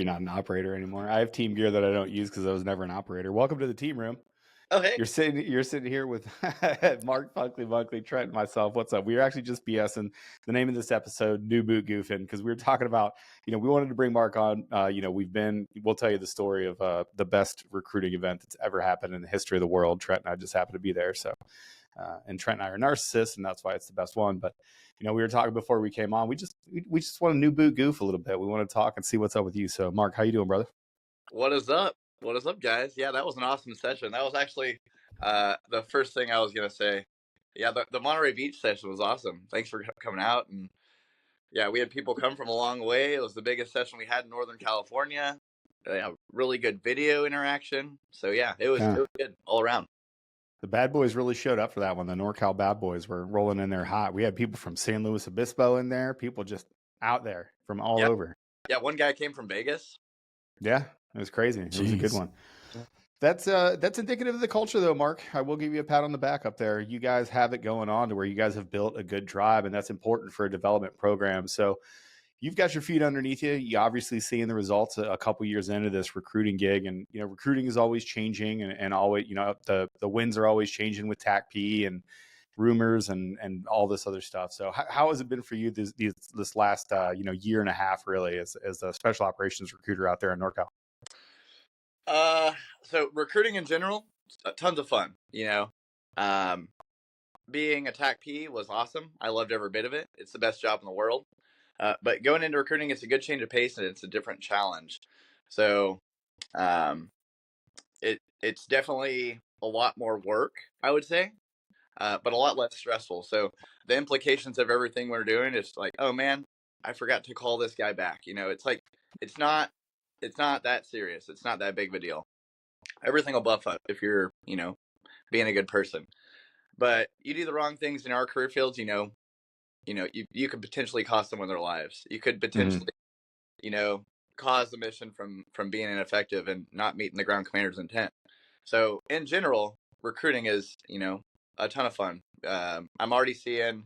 You're not an operator anymore. I have team gear that I don't use because I was never an operator. Welcome to the team room. Oh, hey. You're sitting here with Mark, Bunkley, Trent, and myself. What's up? We were actually just BSing. The name of this episode, New Boot Goofin, because we were talking about, we wanted to bring Mark on. We'll tell you the story of the best recruiting event that's ever happened in the history of the world. Trent and I just happened to be there. So, and Trent and I are narcissists, and that's why it's the best one. But, we were talking before we came on. We just want to new boot goof a little bit. We want to talk and see what's up with you. So, Mark, how you doing, brother? What is up? What is up, guys? Yeah, that was an awesome session. That was actually the first thing I was going to say. Yeah, the Monterey Beach session was awesome. Thanks for coming out. And yeah, we had people come from a long way. It was the biggest session we had in Northern California. Really good video interaction. So yeah, it was good all around. The Bad Boys really showed up for that one. The NorCal Bad Boys were rolling in there hot. We had people from San Luis Obispo in there, people just out there from all over. Yeah, one guy came from Vegas. Yeah, it was crazy. It was a good one. That's indicative of the culture, though, Mark. I will give you a pat on the back up there. You guys have it going on to where you guys have built a good tribe, and that's important for a development program. So you've got your feet underneath you. You obviously seeing the results a couple years into this recruiting gig, and recruiting is always changing, and always the winds are always changing with TACP and rumors and all this other stuff. So how has it been for you this last year and a half really as a special operations recruiter out there in NorCal? So recruiting in general, tons of fun. Being a TACP was awesome. I loved every bit of it. It's the best job in the world. But going into recruiting, it's a good change of pace and it's a different challenge. So it's definitely a lot more work, I would say, but a lot less stressful. So the implications of everything we're doing is like, oh man, I forgot to call this guy back. It's like it's not that serious. It's not that big of a deal. Everything will buff up if you're being a good person. But you do the wrong things in our career fields, you could potentially cost someone their lives. You could potentially, cause the mission from being ineffective and not meeting the ground commander's intent. So in general, recruiting is, a ton of fun. I'm already seeing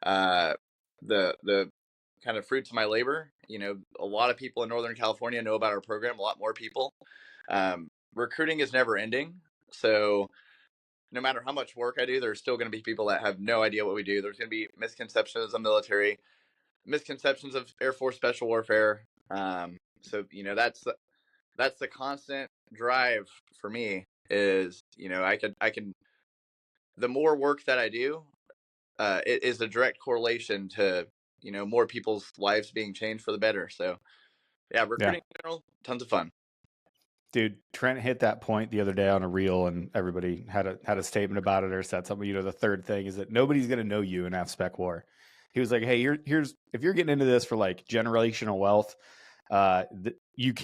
the kind of fruits of my labor. A lot of people in Northern California know about our program, a lot more people. Recruiting is never ending. So no matter how much work I do, there's still going to be people that have no idea what we do. There's going to be misconceptions of the military, misconceptions of Air Force Special Warfare. So that's the constant drive for me is, I can, the more work that I do, it is a direct correlation to, more people's lives being changed for the better. So yeah, recruiting in general, tons of fun. Dude, Trent hit that point the other day on a reel, and everybody had a statement about it or said something. The third thing is that nobody's going to know you in AFSPEC war. He was like, hey, here's if you're getting into this for like generational wealth, you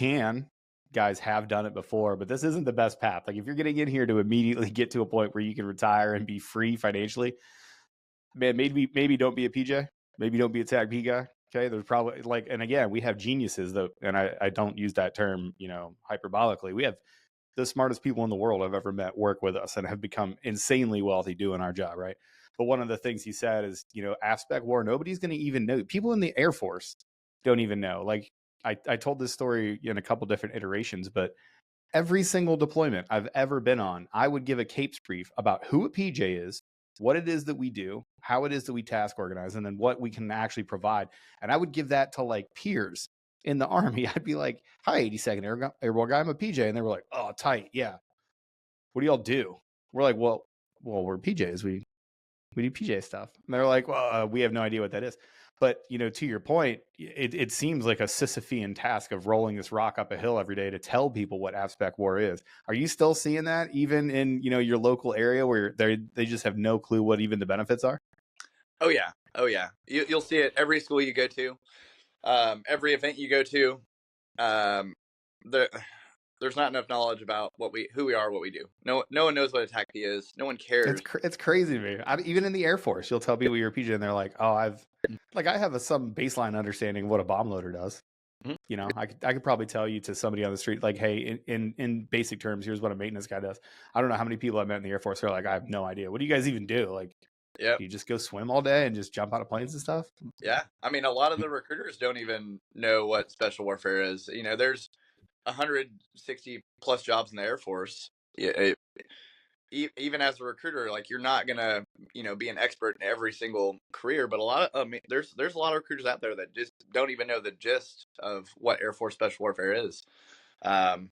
guys have done it before, but this isn't the best path. Like if you're getting in here to immediately get to a point where you can retire and be free financially, man, maybe don't be a PJ, maybe don't be a TACP guy. Okay, there's probably and again, we have geniuses though, and I don't use that term, hyperbolically. We have the smartest people in the world I've ever met work with us and have become insanely wealthy doing our job, right? But one of the things he said is, AFSPEC war, nobody's going to even know. People in the Air Force don't even know. Like I told this story in a couple different iterations, but every single deployment I've ever been on, I would give a CAPES brief about who a PJ is, what it is that we do, how it is that we task organize, and then what we can actually provide. And I would give that to like peers in the Army. I'd be like, hi, 82nd Airborne guy, I'm a PJ. And they were like, oh, tight. Yeah. What do y'all do? We're like, well, we're PJs. We do PJ stuff. And they're like, well, we have no idea what that is. But, to your point, it seems like a Sisyphean task of rolling this rock up a hill every day to tell people what AFSPEC war is. Are you still seeing that even in, your local area where they just have no clue what even the benefits are? Oh, yeah. Oh, yeah. You'll see it every school you go to, every event you go to. There's not enough knowledge about who we are, what we do. No one knows what a TACP is. No one cares. It's crazy to me. Even in the Air Force, you'll tell people you're a PJ and they're like, oh, I have some baseline understanding of what a bomb loader does. Mm-hmm. I could probably tell you to somebody on the street, like, hey, in basic terms, here's what a maintenance guy does. I don't know how many people I met in the Air Force are like, I have no idea. What do you guys even do? Like, Yeah. You just go swim all day and just jump out of planes and stuff. Yeah. I mean, a lot of the recruiters don't even know what special warfare is. You know, there's 160 plus jobs in the Air Force. Yeah, even as a recruiter, like you're not gonna, be an expert in every single career. But there's a lot of recruiters out there that just don't even know the gist of what Air Force Special Warfare is. Um,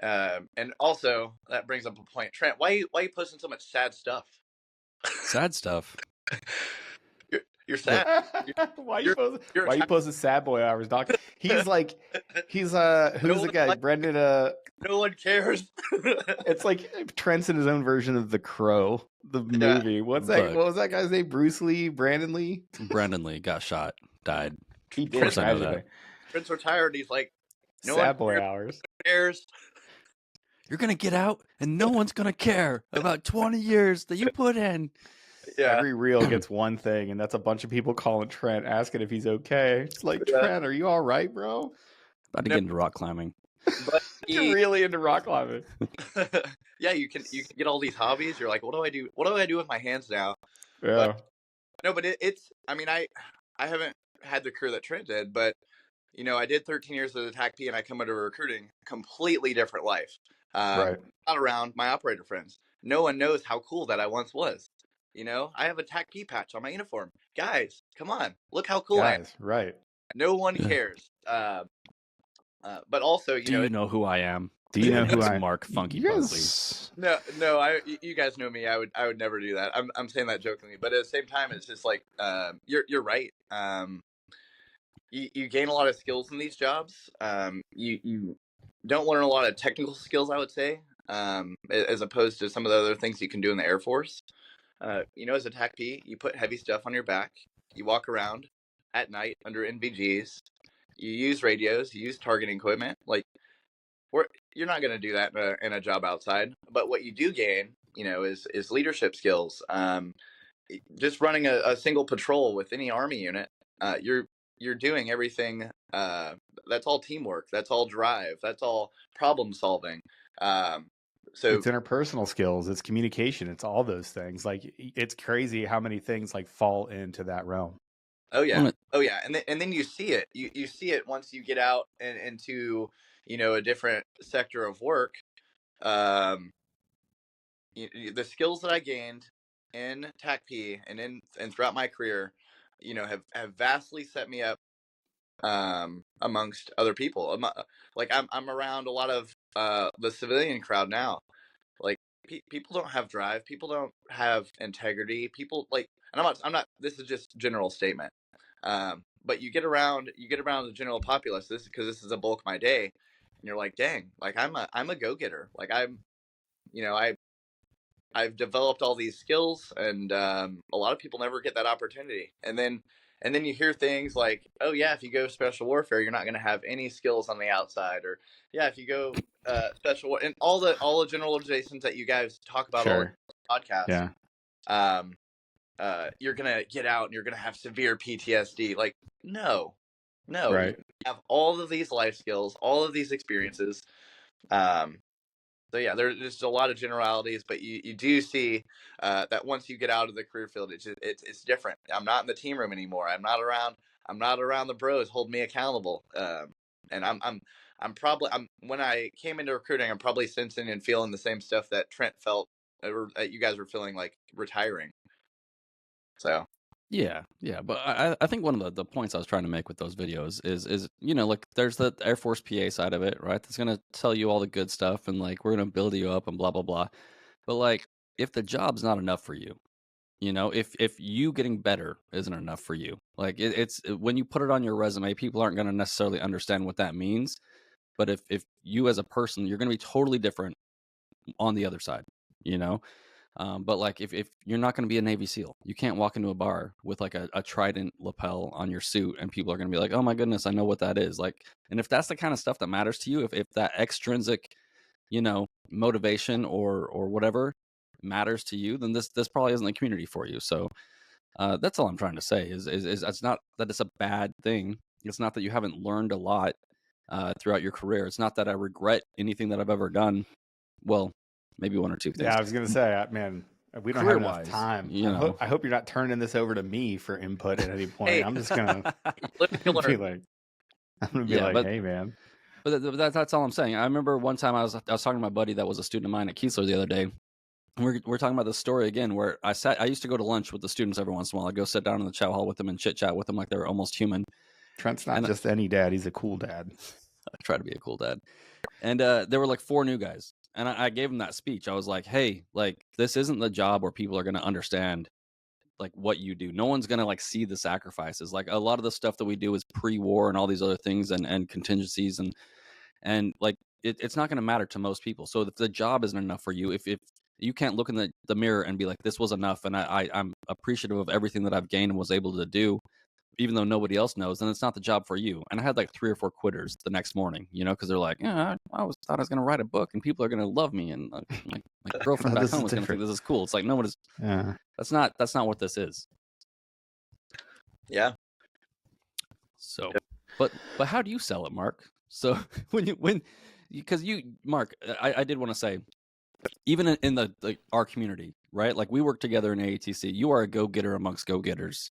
and also that brings up a point, Trent. Why you posting so much sad stuff? Sad stuff. You're sad. Why You're you posting sad boy hours, Doc? He's like, who's No the guy? like- Brendan. no one cares. It's like Trent's in his own version of The Crow, the movie. What's that? Look. What was that guy's name? Bruce Lee, Brandon Lee. Brandon Lee got shot, died. He did. Of course I know tragically. that. Trent's retired. He's like, no sad one boy hours. cares. You're gonna get out, and no one's gonna care about 20 years that you put in. Yeah. Every reel gets one thing, and that's a bunch of people calling Trent, asking if he's okay. It's like, Yeah. Trent, are you all right, bro? About to get into rock climbing. But You're really into rock climbing. yeah, you can get all these hobbies. You're like, what do I do? What do I do with my hands now? Yeah. No, but it's. I mean, I haven't had the career that Trent did, but I did 13 years as a TAC-P, and I come into recruiting, completely different life. Right. Not around my operator friends. No one knows how cool that I once was. I have a TAC-P patch on my uniform. Guys, come on, look how cool I am. Right. No one cares. But also, Do you know who I am? Do you know who I am? Mark Funky Yes. Bunkley. No. You guys know me. I would never do that. I'm saying that jokingly, but at the same time, it's just like you're right. You gain a lot of skills in these jobs. You don't learn a lot of technical skills, I would say, as opposed to some of the other things you can do in the Air Force. As a TAC-P, you put heavy stuff on your back. You walk around at night under NVGs. You use radios. You use targeting equipment. You're not going to do that in a job outside. But what you do gain, is leadership skills. Just running a single patrol with any Army unit, you're doing everything. That's all teamwork. That's all drive. That's all problem solving. So it's interpersonal skills. It's communication. It's all those things. Like, it's crazy how many things like fall into that realm. Oh yeah, and then you see it. You see it once you get out and into a different sector of work. The skills that I gained in TAC-P and throughout my career, have vastly set me up amongst other people. I'm around a lot of the civilian crowd now. Like people don't have drive. People don't have integrity. People and I'm not. This is just general statement. But you get around the general populace. This is a bulk of my day, and you're like, dang, like I'm a go getter. Like I've developed all these skills, and a lot of people never get that opportunity. And then you hear things like, oh yeah, if you go special warfare, you're not going to have any skills on the outside, or yeah, if you go special and all the generalizations that you guys talk about all the podcasts. Yeah. You're gonna get out and you're gonna have severe PTSD. Like, no, Right. you have all of these life skills, all of these experiences. So yeah, there's just a lot of generalities, but you do see that once you get out of the career field, it's different. I'm not in the team room anymore. I'm not around the bros holding me accountable. And I'm probably when I came into recruiting, I'm probably sensing and feeling the same stuff that Trent felt, or that you guys were feeling like retiring. So Yeah, but I think one of the points I was trying to make with those videos is like there's the Air Force PA side of it, right? That's gonna tell you all the good stuff and like we're gonna build you up and blah blah blah. But like if the job's not enough for you, if you getting better isn't enough for you, like it's when you put it on your resume, people aren't gonna necessarily understand what that means. But if you as a person, you're gonna be totally different on the other side, But like if you're not going to be a Navy SEAL, you can't walk into a bar with like a trident lapel on your suit and people are going to be like, oh my goodness, I know what that is. Like, and if that's the kind of stuff that matters to you, if that extrinsic, motivation or whatever matters to you, then this probably isn't the community for you. So that's all I'm trying to say is it's not that it's a bad thing. It's not that you haven't learned a lot throughout your career. It's not that I regret anything that I've ever done. Well, maybe one or two things. Yeah, I was gonna say, man, We don't have enough career-wise, time. you know. I hope you're not turning this over to me for input at any point. Hey, I'm just gonna live to be learn. like, I'm gonna be Yeah, like, but hey man, that's all I'm saying. I remember one time I was talking to my buddy that was a student of mine at Keesler the other day. And we're talking about this story again where I used to go to lunch with the students every once in a while. I'd go sit down in the chow hall with them and chit chat with them like they were almost human. Trent's not And just any dad; he's a cool dad. I try to be a cool dad. And there were like 4 new guys. And I gave them that speech. I was like, hey, like, this isn't the job where people are going to understand like what you do. No one's going to like see the sacrifices. Like a lot of the stuff that we do is pre-war and all these other things and contingencies and like it's not going to matter to most people. So if the job isn't enough for you, if you can't look in the mirror and be like, this was enough and I'm appreciative of everything that I've gained and was able to do, even though nobody else knows, then it's not the job for you. And I had like 3 or 4 quitters the next morning, you know, because they're like, yeah, I always thought I was going to write a book and people are going to love me. And my girlfriend No, back this is home is going to think different. this is cool. It's like, no one is, Yeah. that's not what this is. Yeah. So, but how do you sell it, Mark? So because Mark, I did want to say, even in the our community, right? Like we work together in AATC. You are a go-getter amongst go-getters.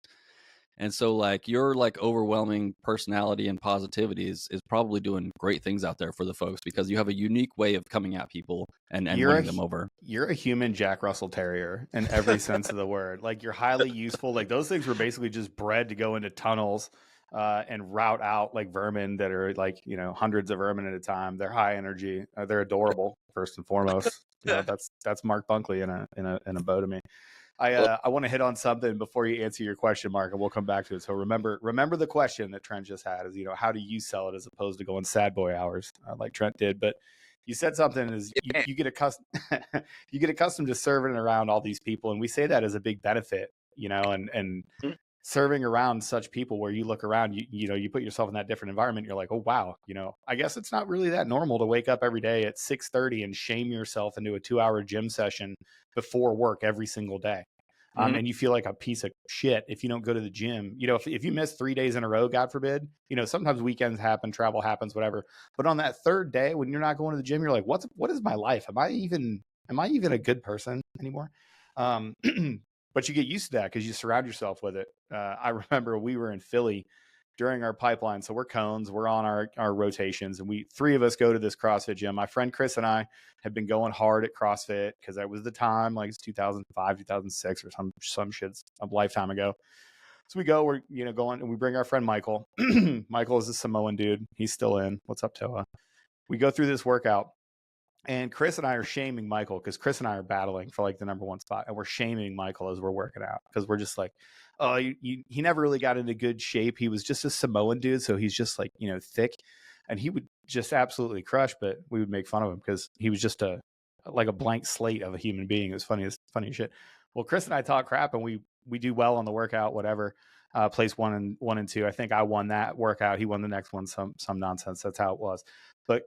And so like your like overwhelming personality and positivity is probably doing great things out there for the folks because you have a unique way of coming at people and winning them over. You're a human Jack Russell Terrier in every sense of the word. Like you're highly useful. Like those things were basically just bred to go into tunnels and route out like vermin that are like, you know, hundreds of vermin at a time. They're high energy. They're adorable first and foremost. You know, that's Mark Bunkley in a bow to me. I want to hit on something before you answer your question, Mark, and we'll come back to it. So remember the question that Trent just had is, you know, how do you sell it as opposed to going sad boy hours like Trent did? But you said something is you get accustomed you get accustomed to serving around all these people, and we say that as a big benefit, you know, and serving around such people where you look around, you know, you put yourself in that different environment. You're like, oh wow, you know, I guess it's not really that normal to wake up every day at 6:30 and shame yourself into a 2-hour gym session before work every single day. And you feel like a piece of shit if you don't go to the gym. You know, if you miss 3 days in a row, God forbid, you know, sometimes weekends happen, travel happens, whatever. But on that third day, when you're not going to the gym, you're like, what is my life? Am I even a good person anymore? But you get used to that because you surround yourself with it. I remember we were in Philly during our pipeline. So we're cones, we're on our rotations, and 3 of us go to this CrossFit gym. My friend Chris and I have been going hard at CrossFit because that was the time, like it's 2005, 2006 or some shit a lifetime ago. So we go, we're, you know, going, and we bring our friend Michael. Michael is a Samoan dude. He's still in. What's up, Toa? We go through this workout. And Chris and I are shaming Michael because Chris and I are battling for like the number 1 spot, and we're shaming Michael as we're working out because we're just like, oh, he never really got into good shape. He was just a Samoan dude, so he's just like, you know, thick, and he would just absolutely crush. But we would make fun of him because he was just like a blank slate of a human being. It was funny as shit. Well, Chris and I talk crap, and we do well on the workout, whatever. Place 1 and 2. I think I won that workout. He won the next one. Some nonsense. That's how it was. But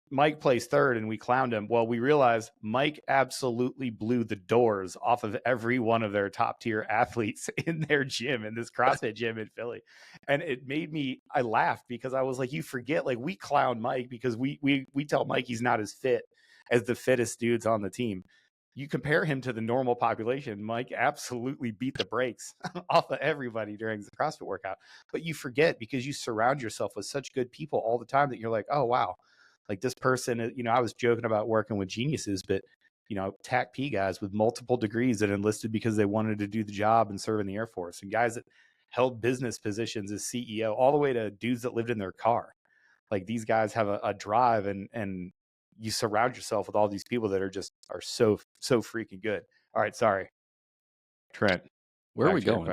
Mike placed 3rd and we clowned him. Well, we realized Mike absolutely blew the doors off of every one of their top tier athletes in their gym, in this CrossFit gym in Philly. And it made I laughed because I was like, you forget, like we clown Mike because we tell Mike he's not as fit as the fittest dudes on the team. You compare him to the normal population, Mike absolutely beat the brakes off of everybody during the CrossFit workout. But you forget because you surround yourself with such good people all the time that you're like, oh, wow. Like this person, you know, I was joking about working with geniuses, but, you know, TAC-P guys with multiple degrees that enlisted because they wanted to do the job and serve in the Air Force, and guys that held business positions as CEO, all the way to dudes that lived in their car. Like these guys have a drive, and you surround yourself with all these people that are so freaking good. All right, sorry, Trent. Where are we going?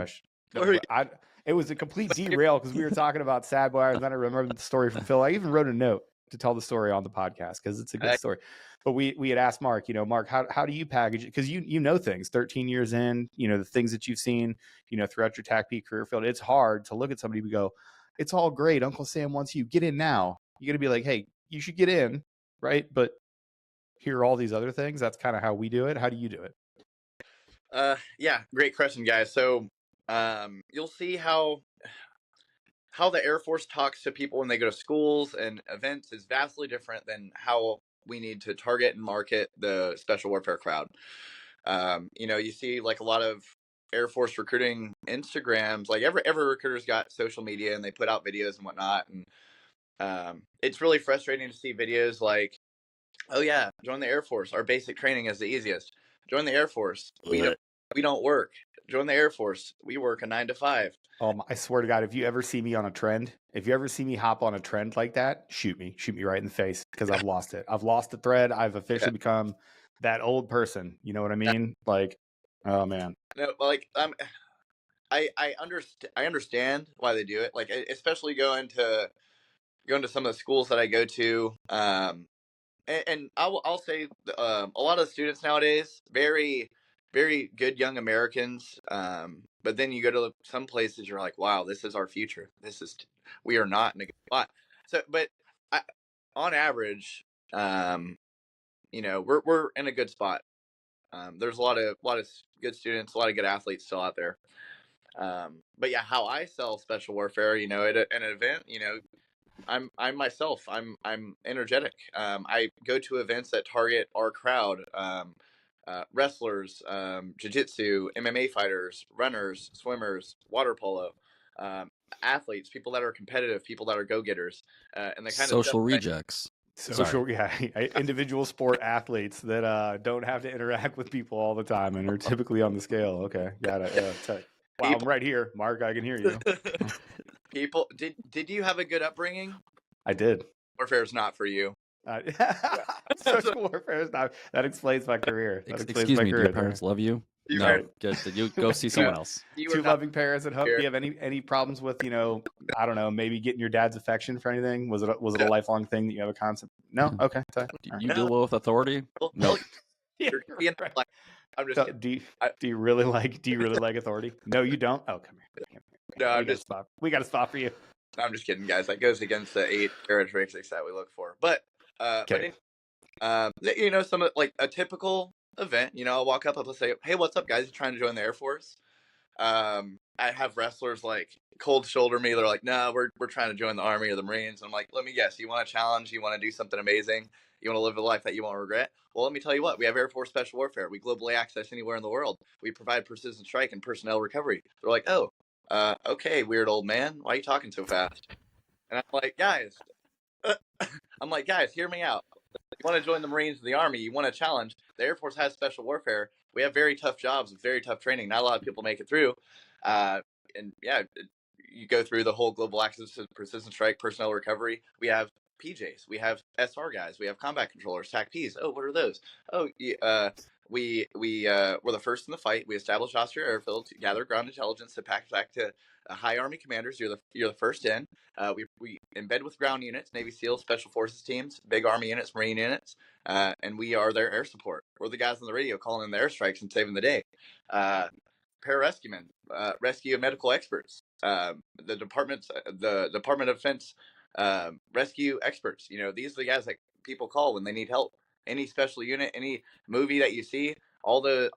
It was a complete derail because we were talking about sad boy, and then I remembered the story from Phil. I even wrote a note to tell the story on the podcast because it's a good story. But we had asked Mark, you know, Mark, how do you package it? Because you know things 13 years in, you know, the things that you've seen, you know, throughout your TAC-P career field. It's hard to look at somebody and go, it's all great. Uncle Sam wants you. Get in now. You got to be like, hey, you should get in, right? But here are all these other things. That's kind of how we do it. How do you do it? Yeah, great question, guys. So you'll see how the Air Force talks to people when they go to schools and events is vastly different than how we need to target and market the special warfare crowd. You see like a lot of Air Force recruiting Instagrams, like every recruiter's got social media and they put out videos and whatnot. And it's really frustrating to see videos like, oh yeah, join the Air Force. Our basic training is the easiest. Join the Air Force. We don't work. Join the Air Force. We work a 9 to 5. I swear to God, if you ever see me on a trend, if you ever see me hop on a trend like that, shoot me right in the face, because I've lost it. I've lost the thread. I've officially become that old person. You know what I mean? Like, oh man. No, like I understand why they do it. Like especially going to some of the schools that I go to. And I'll say a lot of the students nowadays, very very good young Americans. But then you go to some places, you're like, wow, this is our future. We are not in a good spot. So, but on average, we're in a good spot. There's a lot of good students, a lot of good athletes still out there. But yeah, how I sell special warfare, at an event, I'm myself. I'm energetic. I go to events that target our crowd: wrestlers, jiu-jitsu, MMA fighters, runners, swimmers, water polo, athletes, people that are competitive, people that are go-getters, and the kind of social rejects. Individual sport athletes that don't have to interact with people all the time and are typically on the scale. Okay, got it. Wow, I'm right here, Mark. I can hear you. People, did you have a good upbringing? I did. Warfare is not for you. Social warfare is not. That explains my career. Excuse me, do your parents love you? No, you go see someone else. Two loving parents at home. Do you have any problems with, I don't know, maybe getting your dad's affection for anything? Was it a lifelong thing that you have a concept? No? Okay. Do you deal well with authority? No. I'm just kidding. Do you really like authority? No, you don't? Oh, come here. No, we got to stop for you. I'm just kidding, guys. That goes against the 8 characteristics that we look for. But some like a typical event, I'll walk up, I'll say, hey, what's up, guys? You trying to join the Air Force? I have wrestlers like cold shoulder me. They're like, no, we're trying to join the Army or the Marines. I'm like, let me guess. You want a challenge? You want to do something amazing? You want to live a life that you won't regret? Well, let me tell you what. We have Air Force Special Warfare. We globally access anywhere in the world. We provide precision strike and personnel recovery. They're like, oh, okay, weird old man. Why are you talking so fast? And I'm like, guys, hear me out. You want to join the Marines or the Army, you want a challenge. The Air Force has special warfare. We have very tough jobs with very tough training. Not a lot of people make it through. You go through the whole global access to precision strike, personnel recovery. We have PJs. We have SR guys. We have combat controllers, TAC-Ps. Oh, what are those? Oh, we're the first in the fight. We establish Austria airfield to gather ground intelligence to pack back to high Army commanders. You're the first in. We embed with ground units, Navy SEALs, Special Forces teams, big Army units, Marine units, and we are their air support. We're the guys on the radio calling in the airstrikes and saving the day. Pararescuemen, rescue and medical experts, the Department of Defense rescue experts. These are the guys that people call when they need help. Any special unit, any movie that you see, all the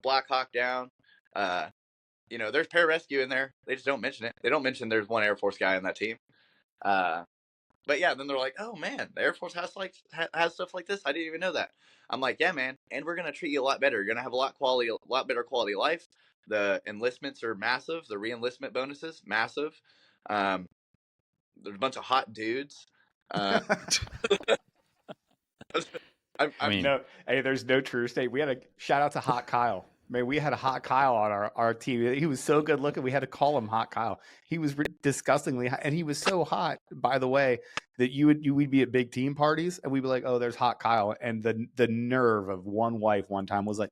Black Hawk Down, there's pararescue in there. They just don't mention it. They don't mention there's one Air Force guy on that team. But yeah, then they're like, oh man, the Air Force has stuff like this. I didn't even know that. I'm like, yeah, man, and we're gonna treat you a lot better. You're gonna have a lot better quality of life. The enlistments are massive. The re-enlistment bonuses massive. There's a bunch of hot dudes. There's no true state. We had a shout out to Hot Kyle. Man, we had a Hot Kyle on our team. He was so good looking. We had to call him Hot Kyle. He was disgustingly hot, and he was so hot, by the way, that we'd be at big team parties, and we'd be like, "Oh, there's Hot Kyle." And the nerve of one wife one time was like,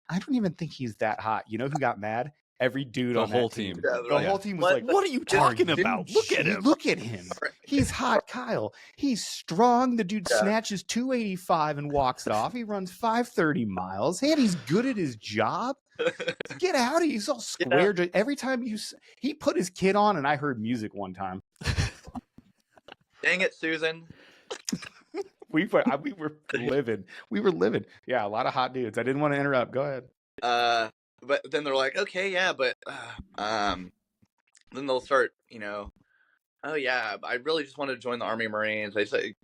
"I don't even think he's that hot." You know who got mad? Every dude on the whole team. The whole team was like, "What are you talking about? Look at him! Look at him! He's Hot Kyle. He's strong. The dude snatches 285 and walks it off. He runs 530 miles, and he's good at his job. Get out of here! He's all square. Every time he put his kid on, and I heard music one time. Dang it, Susan! we were living. We were living. Yeah, a lot of hot dudes. I didn't want to interrupt. Go ahead. But then they're like, okay, yeah, but then they'll start, oh yeah, I really just want to join the Army Marines. They say,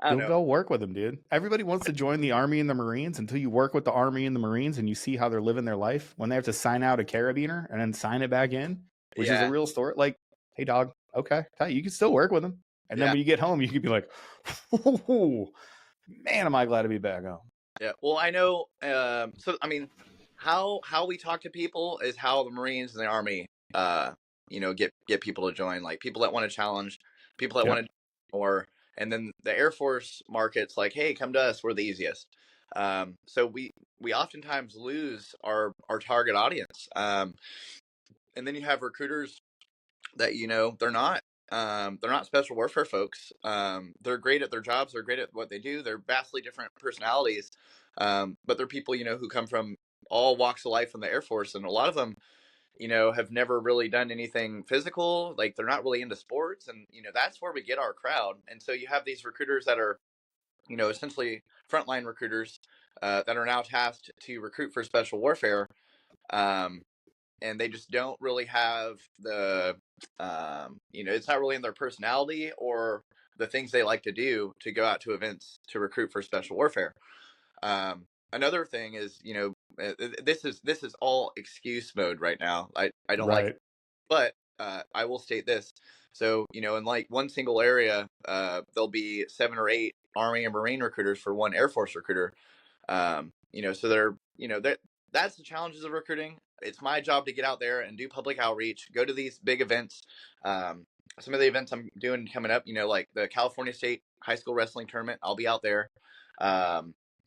I don't You'll know. go work with them, dude. Everybody wants to join the Army and the Marines until you work with the Army and the Marines and you see how they're living their life when they have to sign out a carabiner and then sign it back in, which is a Yeah, real story. Like, hey, dog, okay, you can still work with them. And then yeah, when you get home, you could be like, oh, man, am I glad to be back home. yeah. Well, I know. So I mean, how we talk to people is how the Marines and the Army, get people to join. Like people that want to challenge, people that Yep. want to do more, and then the Air Force market's like, hey, come to us. We're the easiest. So we oftentimes lose our target audience. And then you have recruiters that they're not special warfare folks. They're great at their jobs. They're great at what they do. They're vastly different personalities, but they're people who come from all walks of life in the Air Force, and a lot of them have never really done anything physical. Like they're not really into sports, and that's where we get our crowd. And so you have these recruiters that are essentially frontline recruiters that are now tasked to recruit for special warfare. Um, and they just don't really have the it's not really in their personality or the things they like to do to go out to events to recruit for special warfare. Another thing is this is all excuse mode right now. I don't like Right. it, but I will state this. So in like one single area, there'll be 7 or 8 Army and Marine recruiters for one Air Force recruiter. So that's the challenges of recruiting. It's my job to get out there and do public outreach, go to these big events. Some of the events I'm doing coming up, like the California State High School Wrestling Tournament, I'll be out there.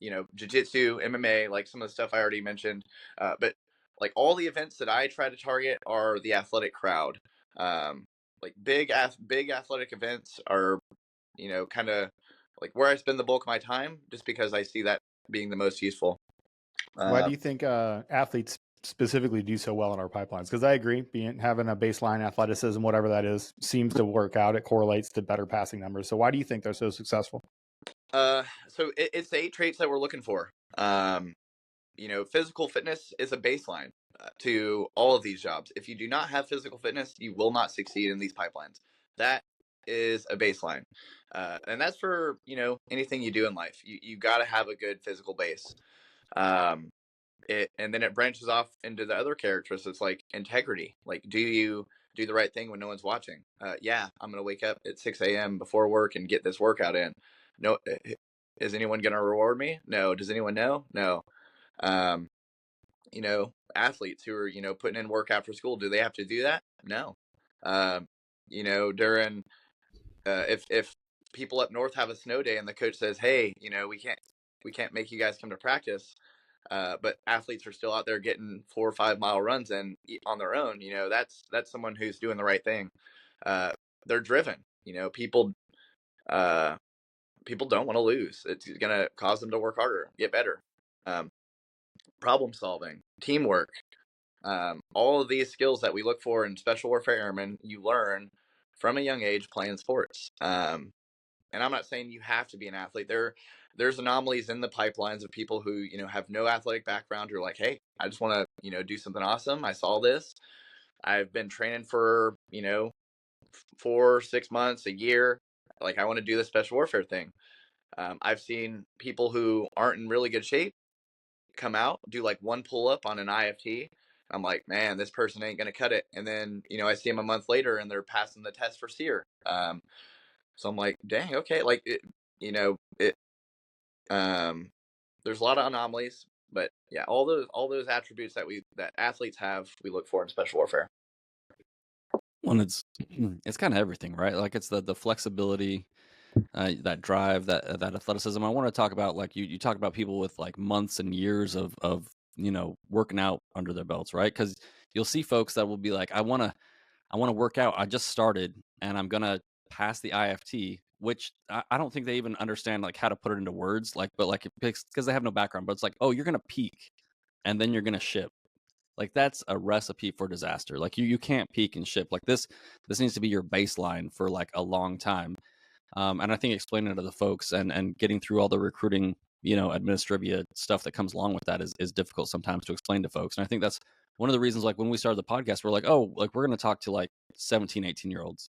Jiu-jitsu, MMA, like some of the stuff I already mentioned. But like all the events that I try to target are the athletic crowd. Like big athletic events are, kind of like where I spend the bulk of my time, just because I see that being the most useful. Why do you think athletes specifically do so well in our pipelines? Because I agree, having a baseline athleticism, whatever that is, seems to work out. It correlates to better passing numbers. So why do you think they're so successful? So it's the 8 traits that we're looking for. Physical fitness is a baseline to all of these jobs. If you do not have physical fitness, you will not succeed in these pipelines. That is a baseline. And that's for, anything you do in life. You got to have a good physical base. And then it branches off into the other characteristics like integrity. Like, do you do the right thing when no one's watching? Yeah, I'm going to wake up at 6 a.m. before work and get this workout in. No, is anyone going to reward me? No. Does anyone know? No. Um, Athletes who are, putting in work after school, do they have to do that? No. During, if people up north have a snow day and the coach says, hey, we can't make you guys come to practice. But athletes are still out there getting 4 or 5 mile runs in on their own. That's someone who's doing the right thing. They're driven. People don't want to lose. It's going to cause them to work harder, get better. Problem solving, teamwork, all of these skills that we look for in special warfare airmen, you learn from a young age playing sports. And I'm not saying you have to be an athlete. There's anomalies in the pipelines of people who have no athletic background who are like, hey, I just want to do something awesome. I saw this. I've been training for 4, 6 months, a year. Like I want to do the special warfare thing. I've seen people who aren't in really good shape come out, do like one pull up on an IFT. I'm like, man, this person ain't gonna cut it. And then I see them a month later and they're passing the test for SEER. So I'm like, dang, okay, like it. There's a lot of anomalies, but yeah, all those attributes that athletes have, we look for in special warfare. Well, it's kind of everything, right? Like it's the flexibility, that drive, that athleticism. I want to talk about like you talk about people with like months and years of working out under their belts, right? Because you'll see folks that will be like, I want to work out. I just started and I'm gonna pass the IFT, which I don't think they even understand like how to put it into words. Like, but like because they have no background. But it's like, oh, you're gonna peak, and then you're gonna ship. Like that's a recipe for disaster. Like you can't peak and ship. Like this needs to be your baseline for like a long time. And I think explaining it to the folks and getting through all the recruiting, administrivia stuff that comes along with that is difficult sometimes to explain to folks. And I think that's one of the reasons, like when we started the podcast, we're like, oh, like we're going to talk to like 17, 18-year-olds.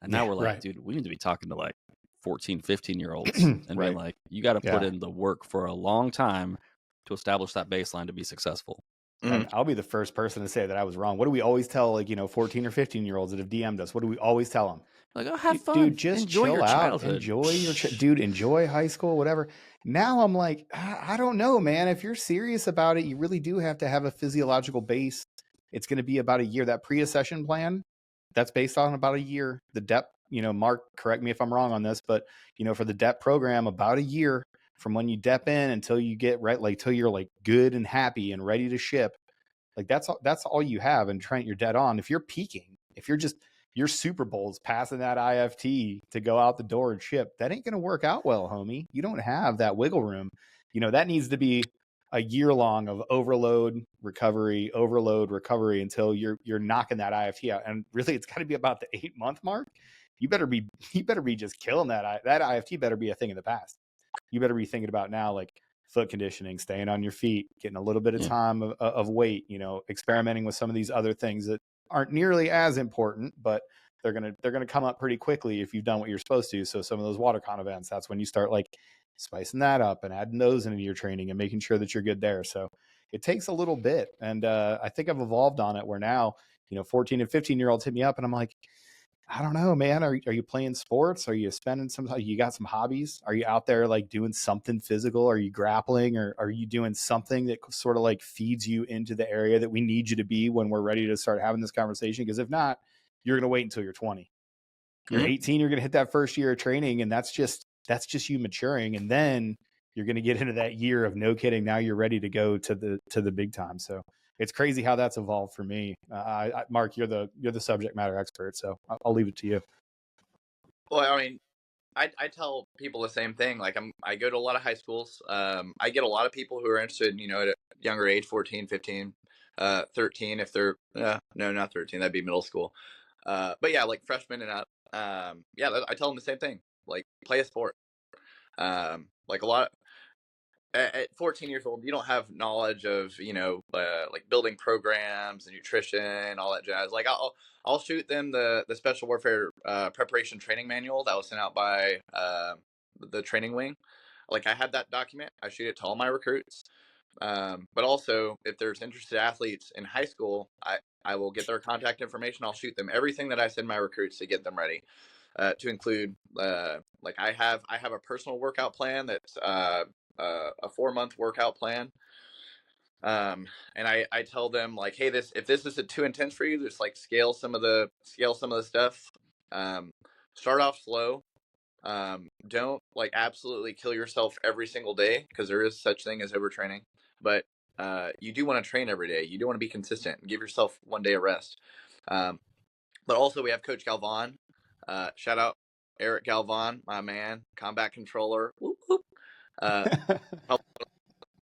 And now we're like, right. dude, we need to be talking to like 14, 15-year-olds and being Right. like, you got to put Yeah. in the work for a long time to establish that baseline to be successful. And I'll be the first person to say that I was wrong. What do we always tell, like, 14 or 15-year-olds that have DM'd us? What do we always tell them? Like, oh, have fun. Dude, just enjoy chill your out. childhood. Enjoy your dude. Enjoy high school, whatever. Now I'm like, I don't know, man. If you're serious about it, you really do have to have a physiological base. It's going to be about a year. That pre-accession plan, that's based on about a year. The depth, Mark, correct me if I'm wrong on this, but for the depth program, about a year from when you dep in until you get right, like till you're like good and happy and ready to ship. Like that's all you have. And Trent, you're dead on. If you're peaking, if you're just your Super Bowls passing that IFT to go out the door and ship, that ain't going to work out well, homie. You don't have that wiggle room. That needs to be a year long of overload recovery until you're knocking that IFT out. And really, it's got to be about the 8-month mark. You better be just killing that IFT. Better be a thing of the past. You better be thinking about now, like foot conditioning, staying on your feet, getting a little bit of time of weight, experimenting with some of these other things that aren't nearly as important, but they're gonna come up pretty quickly if you've done what you're supposed to. So some of those WaterCon events, that's when you start like spicing that up and adding those into your training and making sure that you're good there. So it takes a little bit, and I think I've evolved on it where now 14 and 15-year-olds hit me up and I'm like, I don't know, man. Are you playing sports? Are you spending some time? You got some hobbies? Are you out there like doing something physical? Are you grappling, or are you doing something that sort of like feeds you into the area that we need you to be when we're ready to start having this conversation? Because if not, you're going to wait until you're 20. You're 18, you're going to hit that first year of training, and that's just you maturing. And then you're going to get into that year of no kidding. Now you're ready to go to the big time. So it's crazy how that's evolved for me. Mark, you're the subject matter expert, so I'll leave it to you. Well, I mean, I tell people the same thing. Like I go to a lot of high schools. I get a lot of people who are interested, at a younger age, 14, 15, 13, if they're, no, not 13, that'd be middle school. But yeah, like freshmen and up. I tell them the same thing. Like play a sport. Like a lot at 14 years old, you don't have knowledge of, like building programs and nutrition, all that jazz. Like I'll shoot them the special warfare preparation training manual that was sent out by the training wing. Like I have that document. I shoot it to all my recruits. But also, if there's interested athletes in high school, I will get their contact information. I'll shoot them everything that I send my recruits to get them ready. To include, like I have a personal workout plan that's a 4-month workout plan. And I tell them like, hey, if this is too intense for you, just like scale some of the stuff. Start off slow. Don't like absolutely kill yourself every single day, because there is such thing as overtraining. But you do want to train every day. You do want to be consistent and give yourself one day of rest. But also we have Coach Galvan. Shout out Eric Galvan, my man, combat controller. Whoop, whoop.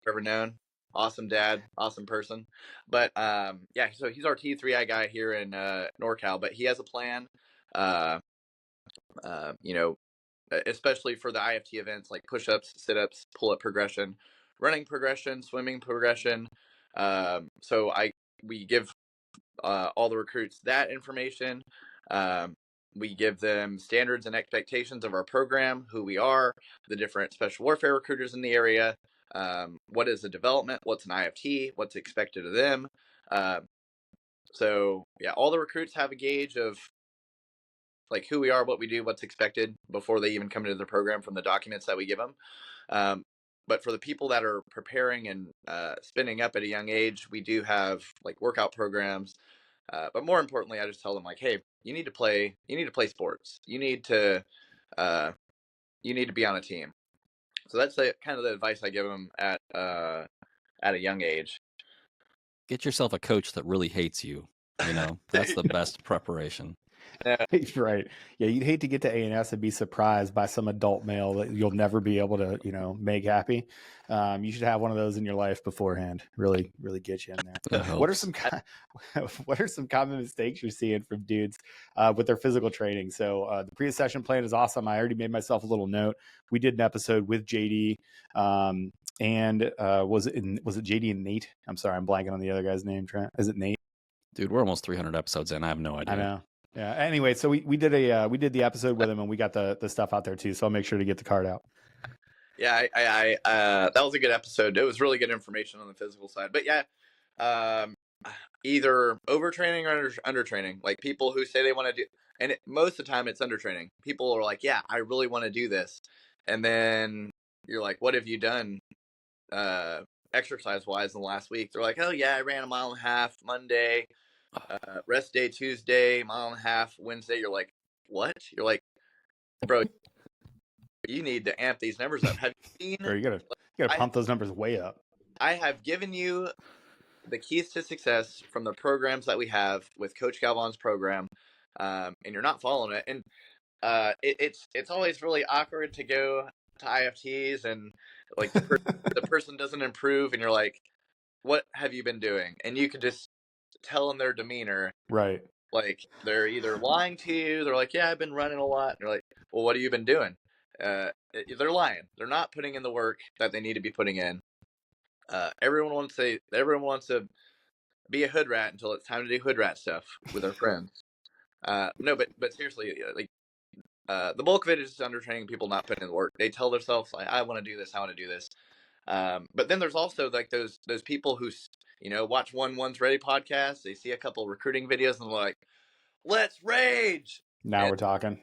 Ever known. Awesome dad, awesome person. But so he's our T3I guy here in NorCal, but he has a plan, especially for the IFT events like push-ups, sit-ups, pull-up progression, running progression, swimming progression. So we give all the recruits that information. We give them standards and expectations of our program, who we are, the different special warfare recruiters in the area, what is the development, what's an IFT, what's expected of them. So yeah, all the recruits have a gauge of like who we are, what we do, what's expected before they even come into the program from the documents that we give them. But for the people that are preparing and spinning up at a young age, we do have like workout programs. But more importantly, I just tell them like, hey, you need to play sports. You need to be on a team. So that's kind of the advice I give them at a young age. Get yourself a coach that really hates you. That's the best preparation. Right. Yeah, you'd hate to get to A&S and be surprised by some adult male that you'll never be able to, make happy. You should have one of those in your life beforehand. Really, really get you in there. What are some common mistakes you're seeing from dudes with their physical training? So the pre-accession plan is awesome. I already made myself a little note. We did an episode with JD, and was it JD and Nate? I'm sorry, I'm blanking on the other guy's name. Trent, is it Nate? Dude, we're almost 300 episodes in. I have no idea. I know. Yeah. Anyway, so we did the episode with him, and we got the stuff out there too. So I'll make sure to get the card out. Yeah, I that was a good episode. It was really good information on the physical side. But yeah, um, either overtraining or undertraining. Like people who say they want to do, and most of the time it's undertraining. People are like, yeah, I really want to do this, and then you're like, what have you done, exercise wise in the last week? They're like, oh yeah, I ran a mile and a half Monday, rest day Tuesday, mile and a half Wednesday. You're like, what? You're like, bro, you need to amp these numbers up. Have you seen? Or you gotta pump those numbers way up. I have given you the keys to success from the programs that we have with Coach Galvan's program, and you're not following it. And it's always really awkward to go to IFTs and like the person doesn't improve, and you're like, what have you been doing? And you can just tell in their demeanor, Right. like they're either lying to you, they're like, yeah, I've been running a lot. And you're like, well, what have you been doing? They're lying. They're not putting in the work that they need to be putting in. Everyone wants to be a hood rat until it's time to do hood rat stuff with our friends. No, but seriously, like the bulk of it is undertraining, people not putting in the work. They tell themselves like, I want to do this, I want to do this. But then there's also like those people who watch One's Ready podcast. They see a couple recruiting videos and they're like, let's rage. Now we're talking.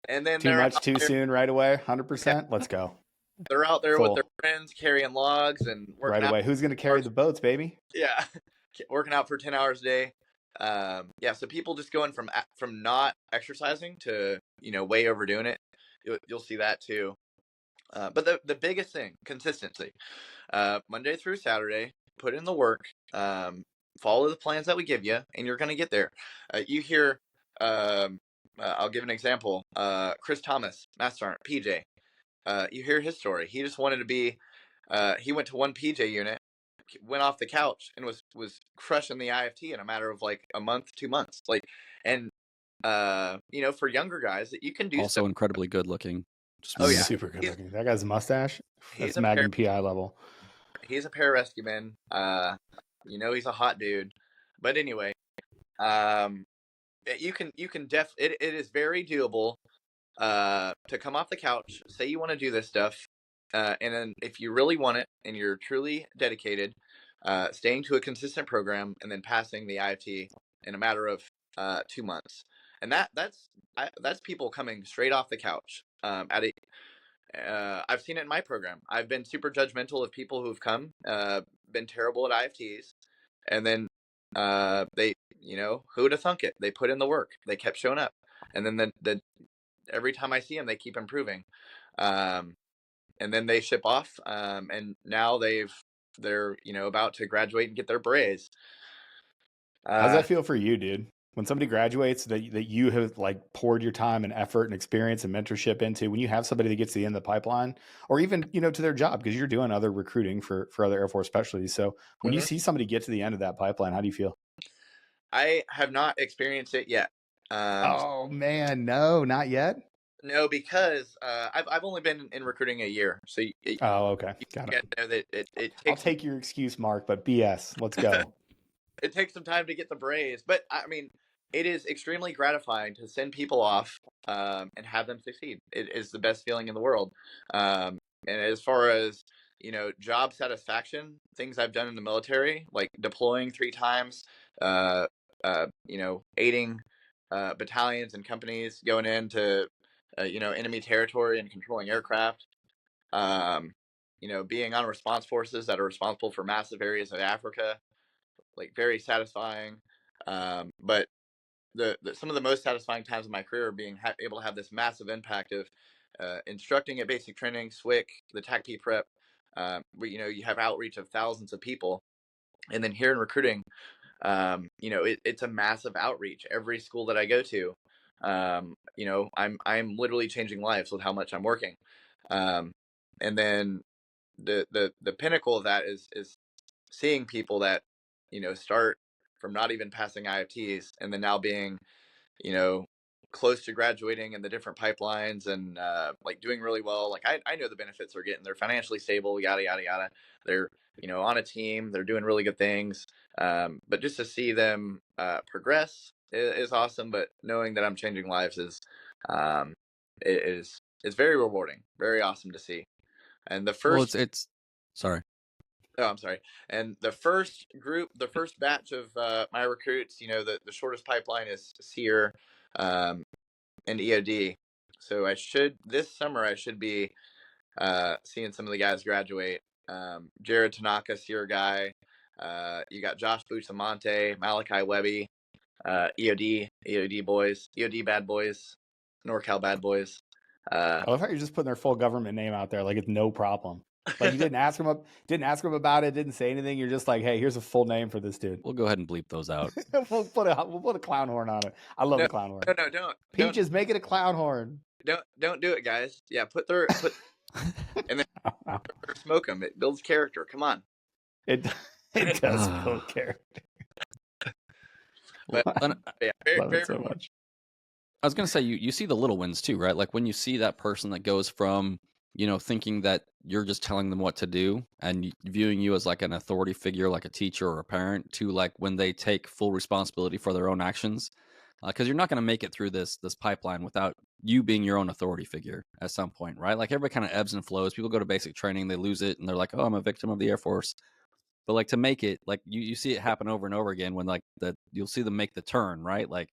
And then Too much too soon right away. 100%. Let's go. They're out there with their friends carrying logs and working right away. Who's going to carry the boats, baby? Yeah, working out for 10 hours a day. Yeah, so people just going from not exercising to way overdoing it. You'll see that too. But the biggest thing, consistency. Monday through Saturday, put in the work. Follow the plans that we give you, and you're going to get there. You hear. I'll give an example. Chris Thomas, Master Sergeant, PJ. You hear his story. He just wanted to be. He went to one PJ unit, went off the couch, and was crushing the IFT in a matter of like a month, 2 months. Like, and for younger guys, that you can do. Also, incredibly good looking. Super good looking. That guy's mustache. That's Magnum PI level. He's a pararescue man. He's a hot dude. But anyway, you can it is very doable to come off the couch, say you want to do this stuff, and then if you really want it and you're truly dedicated, staying to a consistent program and then passing the IFT in a matter of 2 months. And that's people coming straight off the couch. I've seen it in my program. I've been super judgmental of people who've come, been terrible at IFTs, and then they, who would have thunk it? They put in the work. They kept showing up, and then every time I see them, they keep improving, and then they ship off, and now they're about to graduate and get their berets. How's that feel for you, dude? When somebody graduates that you have like poured your time and effort and experience and mentorship into, when you have somebody that gets to the end of the pipeline, or even to their job, because you're doing other recruiting for other Air Force specialties. So when you see somebody get to the end of that pipeline, how do you feel? I have not experienced it yet. Oh man, no, not yet. No, because I've only been in recruiting a year, so okay, got it. That it takes. I'll take your excuse, Mark, but BS. Let's go. It takes some time to get the berets, but I mean, it is extremely gratifying to send people off and have them succeed. It is the best feeling in the world. And as far as job satisfaction, things I've done in the military, like deploying 3 times, aiding battalions and companies going into enemy territory and controlling aircraft. Being on response forces that are responsible for massive areas of Africa, like very satisfying. But some of the most satisfying times of my career are being able to have this massive impact of instructing at basic training, SWIC, the TACP prep, where you have outreach of thousands of people, and then here in recruiting, it's a massive outreach. Every school that I go to, I'm literally changing lives with how much I'm working, and then the pinnacle of that is seeing people that start from not even passing IFTs and then now being close to graduating and the different pipelines and like doing really well. Like I know the benefits they're getting. They're financially stable, yada yada yada. They're on a team. They're doing really good things. But just to see them progress is awesome, but knowing that I'm changing lives um, is very rewarding, very awesome to see. And the Well, first, it's sorry. oh, I'm sorry. And the first group, the first batch of my recruits, the shortest pipeline is SEER and EOD. So this summer, I should be seeing some of the guys graduate. Jared Tanaka, SEER guy. You got Josh Bustamante, Malachi Webby, EOD boys, EOD Bad Boys, NorCal Bad Boys. I love how you're just putting their full government name out there, like it's no problem. Like you didn't ask them about it, didn't say anything. You're just like, hey, here's a full name for this dude. We'll go ahead and bleep those out. we'll put a clown horn on it. I love the clown horn. No, don't. Peaches, make it a clown horn. Don't do it, guys. Yeah, put and then smoke them. It builds character. Come on. It does build character. But yeah, very so much. I was going to say, you see the little wins too, right? Like when you see that person that goes from, thinking that you're just telling them what to do and viewing you as like an authority figure, like a teacher or a parent, to like when they take full responsibility for their own actions. Because you're not going to make it through this pipeline without you being your own authority figure at some point, right? Like everybody kind of ebbs and flows. People go to basic training, they lose it, and they're like, oh, I'm a victim of the Air Force. But like to make it, like you see it happen over and over again when like that you'll see them make the turn, right? Like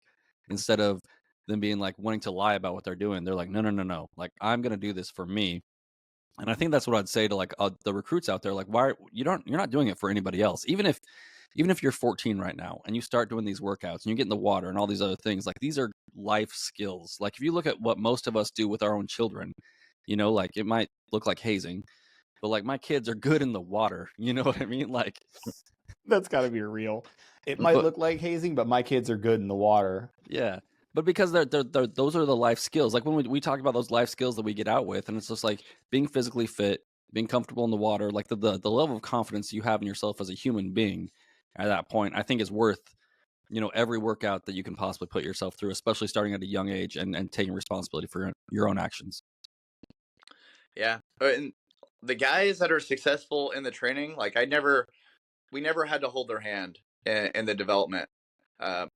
instead of them being like wanting to lie about what they're doing, they're like, no, like I'm gonna do this for me. And I think that's what I'd say to like the recruits out there, like you're not doing it for anybody else. Even if you're 14 right now and you start doing these workouts and you get in the water and all these other things, like these are life skills. Like if you look at what most of us do with our own children, like it might look like hazing, but like my kids are good in the water. You know what I mean? Like that's got to be real. It might look like hazing, but my kids are good in the water. Yeah. But because they're those are the life skills. Like when we talk about those life skills that we get out with, and it's just like being physically fit, being comfortable in the water, like the level of confidence you have in yourself as a human being at that point, I think is worth, every workout that you can possibly put yourself through, especially starting at a young age and taking responsibility for your own actions. Yeah. And the guys that are successful in the training, like we never had to hold their hand in the development.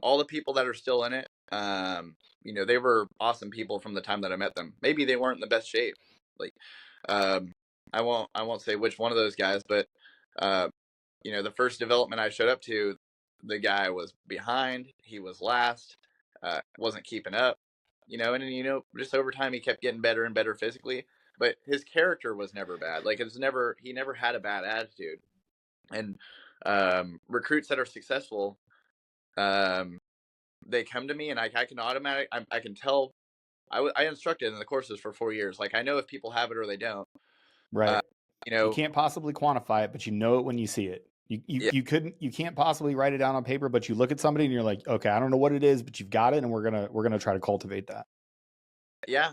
All the people that are still in it, they were awesome people from the time that I met them. Maybe they weren't in the best shape. Like, I won't say which one of those guys, but the first development I showed up to, the guy was behind. He was last. Wasn't keeping up. And just over time he kept getting better and better physically. But his character was never bad. Like he never had a bad attitude. And recruits that are successful, they come to me and I can tell. I instructed in the courses for 4 years. Like I know if people have it or they don't. Right. You can't possibly quantify it, but you know it when you see it. You can't possibly write it down on paper, but you look at somebody and you're like, okay, I don't know what it is, but you've got it, and we're gonna try to cultivate that. Yeah.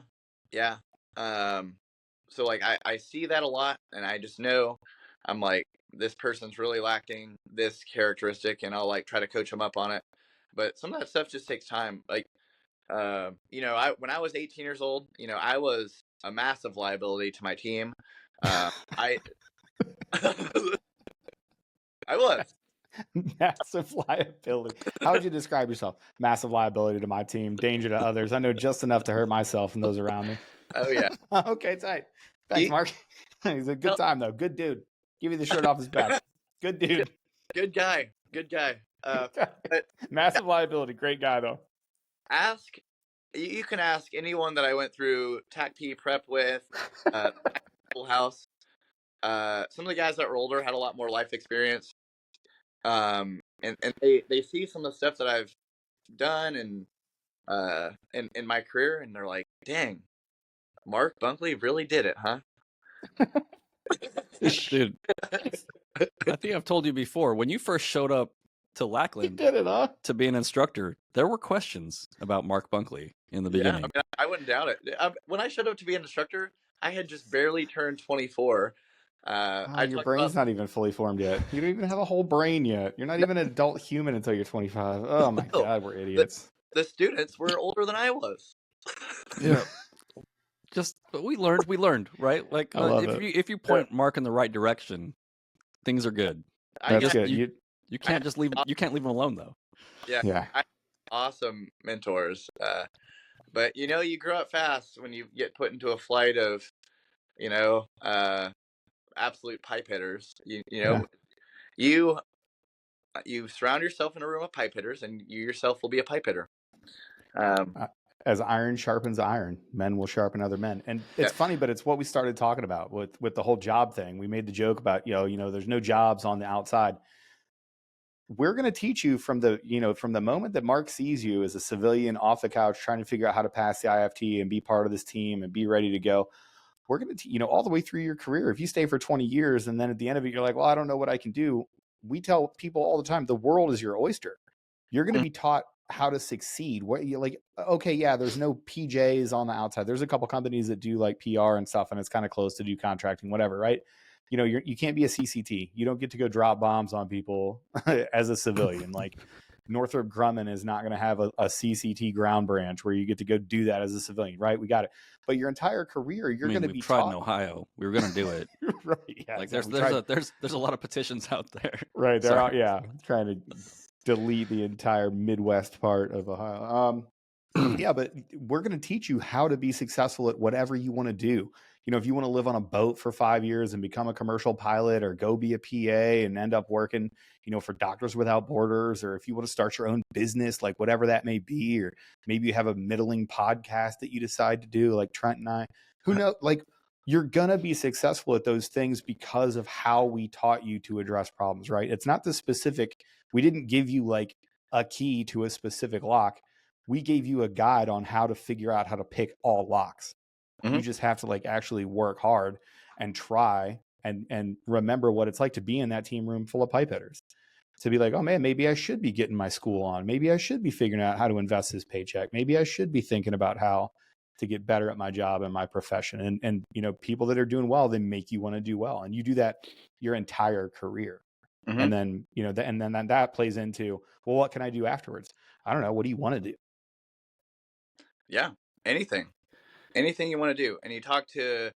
So like I see that a lot, and I just know I'm like, this person's really lacking this characteristic, and I'll like try to coach them up on it. But some of that stuff just takes time. Like, when I was 18 years old, I was a massive liability to my team. I was massive liability. How would you describe yourself? Massive liability to my team, danger to others. I know just enough to hurt myself and those around me. Oh yeah. Okay, tight. Thanks, Mark. He's a good time though. Good dude. Give you the shirt off his back. Good dude. Good guy. But, massive liability. Great guy though. You can ask anyone that I went through TAC P prep with, house. Some of the guys that were older had a lot more life experience. And they see some of the stuff that I've done and in my career, and they're like, dang, Mark Bunkley really did it, huh? Dude, I think I've told you before, when you first showed up to Lackland did it, huh? to be an instructor, there were questions about Mark Bunkley in the beginning. Yeah, I wouldn't doubt it. When I showed up to be an instructor, I had just barely turned 24. Your brain's not even fully formed yet. You don't even have a whole brain yet. You're not even an adult human until you're 25. Oh my God, we're idiots. The students were older than I was. Yeah. But we learned, right? Like if you point Mark in the right direction, things are good. That's good. You can't just leave. You can't leave him alone though. Yeah. awesome mentors. But you grow up fast when you get put into a flight of, you know, absolute pipe hitters. You you surround yourself in a room of pipe hitters, and you yourself will be a pipe hitter. As iron sharpens iron, men will sharpen other men. And it's funny, but it's what we started talking about with the whole job thing. We made the joke about, there's no jobs on the outside. We're going to teach you from the moment that Mark sees you as a civilian off the couch trying to figure out how to pass the IFT and be part of this team and be ready to go. We're going to, all the way through your career. If you stay for 20 years and then at the end of it, you're like, well, I don't know what I can do. We tell people all the time, the world is your oyster. You're going to be taught how to succeed. What you like? Okay, yeah, there's no PJs on the outside. There's a couple companies that do like PR and stuff, and it's kind of close to do contracting, whatever, right? You can't be a CCT. You don't get to go drop bombs on people as a civilian. Like Northrop Grumman is not going to have a CCT ground branch where you get to go do that as a civilian, right? We got it. But your entire career, you're going to be tried taught. in Ohio. We were going to do it. Right? Yeah, like exactly. there's a lot of petitions out there. Right. They're out, trying to delete the entire Midwest part of Ohio. Yeah, but we're going to teach you how to be successful at whatever you want to do. If you want to live on a boat for 5 years and become a commercial pilot, or go be a PA and end up working, for Doctors Without Borders, or if you want to start your own business, like whatever that may be, or maybe you have a middling podcast that you decide to do, like Trent and I, who knows, like you're going to be successful at those things because of how we taught you to address problems, right? It's not the specific, we didn't give you like a key to a specific lock. We gave you a guide on how to figure out how to pick all locks. Mm-hmm. You just have to like actually work hard and try and remember what it's like to be in that team room full of pipe hitters. To be like, oh man, maybe I should be getting my school on. Maybe I should be figuring out how to invest this paycheck. Maybe I should be thinking about how to get better at my job and my profession. And people that are doing well, they make you want to do well. And you do that your entire career. Mm-hmm. And then, and then that plays into, well, what can I do afterwards? I don't know. What do you want to do? Yeah, anything you want to do. And you talk to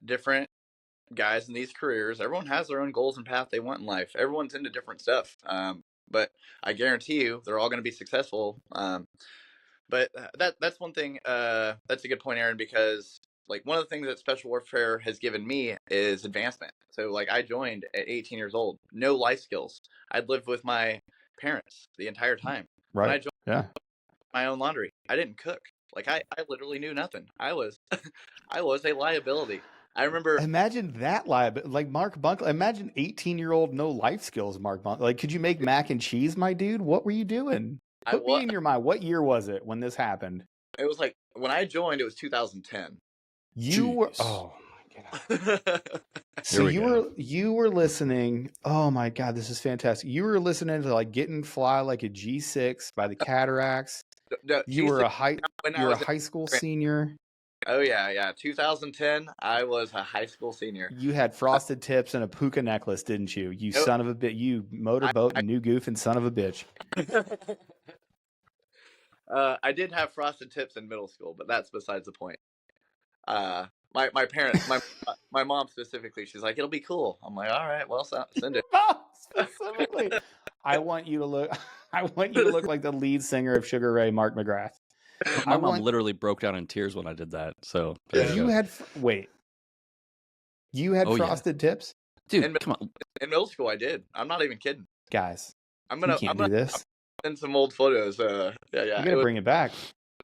different guys in these careers. Everyone has their own goals and path they want in life. Everyone's into different stuff. But I guarantee you they're all going to be successful. But that's one thing. That's a good point, Aaron, because like one of the things that Special Warfare has given me is advancement. So like I joined at 18 years old, no life skills. I'd lived with my parents the entire time. Right. When I joined my own laundry, I didn't cook. Like I literally knew nothing. I was a liability. I remember. Imagine that liability, like Mark Bunkley. Imagine 18-year-old no life skills, Mark Bunkley. Like, could you make mac and cheese, my dude? What were you doing? Put me in your mind. What year was it when this happened? It was like when I joined. It was 2010. You were. Oh my god. So you were listening. Oh my god, this is fantastic. You were listening to like Getting Fly Like a G6 by the Cataracts. No, you were a high school senior. Oh yeah. 2010. I was a high school senior. You had frosted tips and a puka necklace, didn't you? You son of a bitch. You motorboat and new Goofin son of a bitch. I did have frosted tips in middle school, but that's besides the point. My parents, my mom specifically, she's like, it'll be cool. I'm like, all right, well, send it. Specifically, I want you to look like the lead singer of Sugar Ray, Mark McGrath. My mom literally broke down in tears when I did that. So you had frosted tips, dude. Come on. In middle school, I did. I'm not even kidding, guys. I'm gonna do this. Send some old photos. Yeah. You gotta bring it back.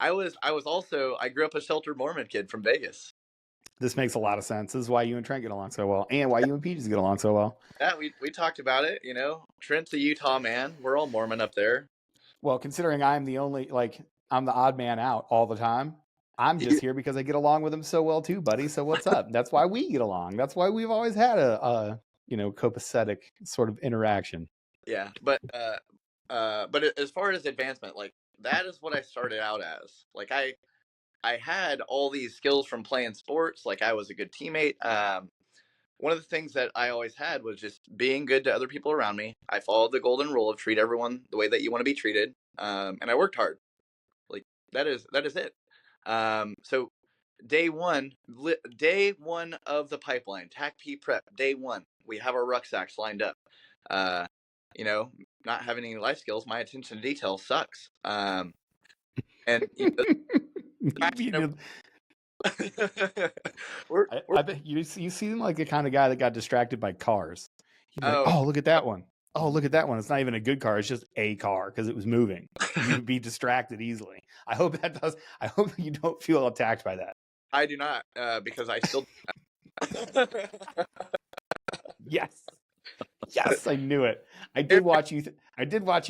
I grew up a sheltered Mormon kid from Vegas. This makes a lot of sense. This is why you and Trent get along so well, and why you and Peaches get along so well. Yeah, we talked about it. Trent's a Utah man. We're all Mormon up there. Well, considering I'm the odd man out all the time, I'm just here because I get along with him so well too, buddy. So what's up? That's why we get along. That's why we've always had a copacetic sort of interaction. Yeah, but as far as advancement, like that is what I started out as. Like I had all these skills from playing sports. Like I was a good teammate. One of the things that I always had was just being good to other people around me. I followed the golden rule of treat everyone the way that you want to be treated. And I worked hard. Like that is it. So day one of the pipeline, TAC P prep, day one, we have our rucksacks lined up. not having any life skills, my attention to detail sucks. And I bet you seem like the kind of guy that got distracted by cars. You'd be like, oh, oh, look at that one. Oh, look at that one. It's not even a good car. It's just a car because it was moving. You would be distracted easily. I hope you don't feel attacked by that. I do not, because I still. Yes. Yes, I knew it. I did watch you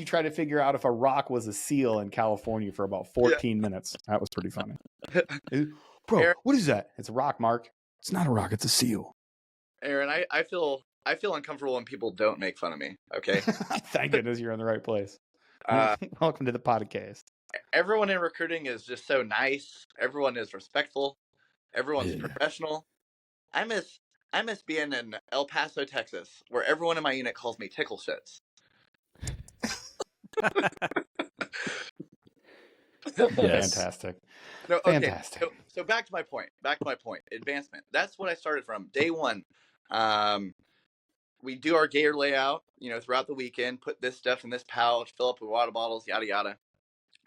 try to figure out if a rock was a seal in California for about 14 minutes. That was pretty funny. Bro, Aaron, what is that? It's a rock, Mark. It's not a rock. It's a seal. Aaron, I feel uncomfortable when people don't make fun of me. Okay. Thank goodness you're in the right place. Welcome to the podcast. Everyone in recruiting is just so nice. Everyone is respectful. Everyone's professional. I miss being in El Paso, Texas, where everyone in my unit calls me Tickle Shits. Yes. Fantastic. No, okay. Fantastic. So back to my point. Advancement. That's what I started from. Day one. We do our gear layout, throughout the weekend, put this stuff in this pouch, fill up with water bottles, yada, yada.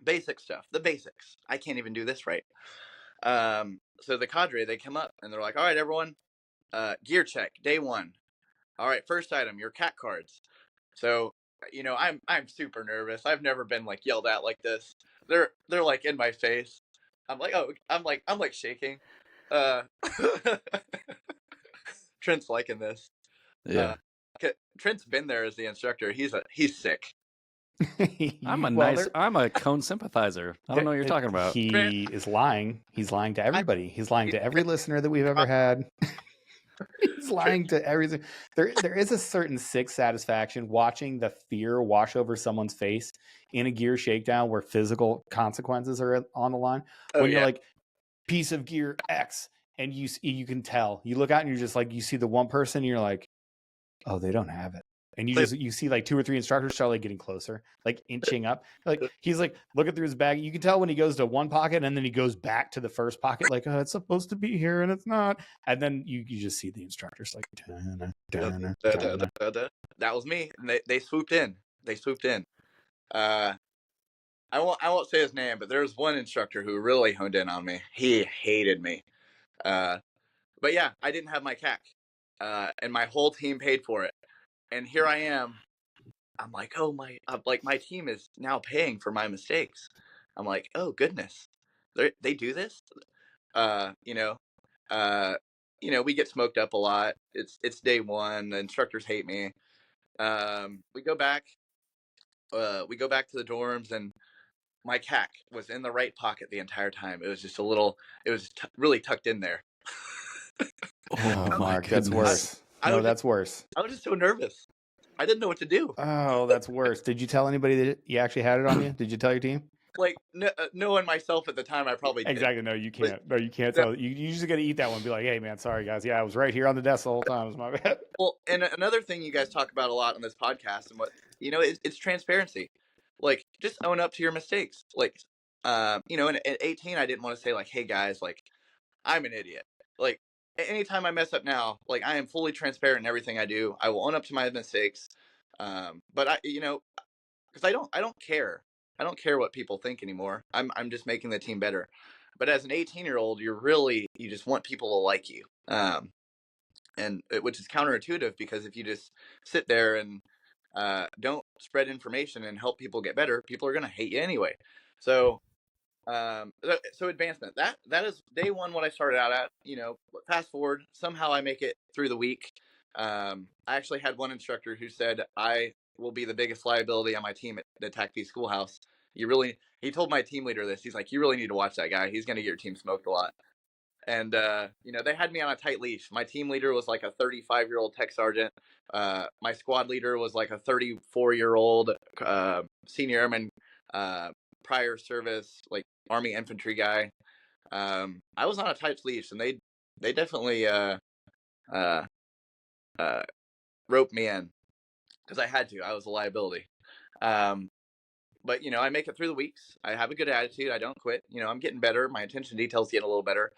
Basic stuff. The basics. I can't even do this right. So the cadre, they come up and they're like, all right, everyone, gear check, day one. All right, first item, your CAT cards. So, I'm super nervous. I've never been like yelled at like this. They're like in my face. I'm like shaking. Trent's liking this. Yeah. Trent's been there as the instructor. He's sick. I'm a cone sympathizer. I don't know what you're talking about. He is lying. He's lying to everybody. He's lying to every listener that we've ever had. He's lying to everything. There is a certain sick satisfaction watching the fear wash over someone's face in a gear shakedown where physical consequences are on the line. When you're like, piece of gear X, and you can tell. You look out and you're just like, you see the one person and you're like, oh, they don't have it. And you see like 2 or 3 instructors start like getting closer, like inching up. Like he's like looking through his bag. You can tell when he goes to one pocket and then he goes back to the first pocket, like, oh, it's supposed to be here and it's not. And then you just see the instructors like That was me. And they swooped in. I won't say his name, but there was one instructor who really honed in on me. He hated me. But yeah, I didn't have my CAC. And my whole team paid for it. And here I am. I'm like, my team is now paying for my mistakes. I'm like, oh goodness, they do this. We get smoked up a lot. It's day one. The instructors hate me. We go back to the dorms, and my CAC was in the right pocket the entire time. It was just really tucked in there. Oh, Mark, that's worse. That's worse. I was just so nervous. I didn't know what to do. Oh, that's worse. Did you tell anybody that you actually had it on you? Did you tell your team? Like, knowing myself at the time, I probably did. Exactly. No, you can't. No, you can't tell. You just got to eat that one and be like, hey, man, sorry, guys. Yeah, I was right here on the desk the whole time. It was my bad. Well, and another thing you guys talk about a lot on this podcast, and it's transparency. Like, just own up to your mistakes. Like, and at 18, I didn't want to say, like, hey, guys, like, I'm an idiot. Like, anytime I mess up now, like, I am fully transparent in everything I do. I will own up to my mistakes. But because I don't care. I don't care what people think anymore. I'm just making the team better. But as an 18-year-old, you just want people to like you. Which is counterintuitive, because if you just sit there and don't spread information and help people get better, people are going to hate you anyway. So advancement, that is day one, what I started out at. Fast forward, somehow I make it through the week. I actually had one instructor who said, I will be the biggest liability on my team at the TACP schoolhouse. He told my team leader this. He's like, you really need to watch that guy. He's going to get your team smoked a lot. And, they had me on a tight leash. My team leader was like a 35-year-old tech sergeant. My squad leader was like a 34-year-old senior airman, prior service, like Army infantry guy. I was on a tight leash, and they definitely roped me in because I had to. I was a liability. But I make it through the weeks. I have a good attitude. I don't quit. I'm getting better. My attention to detail's getting a little better.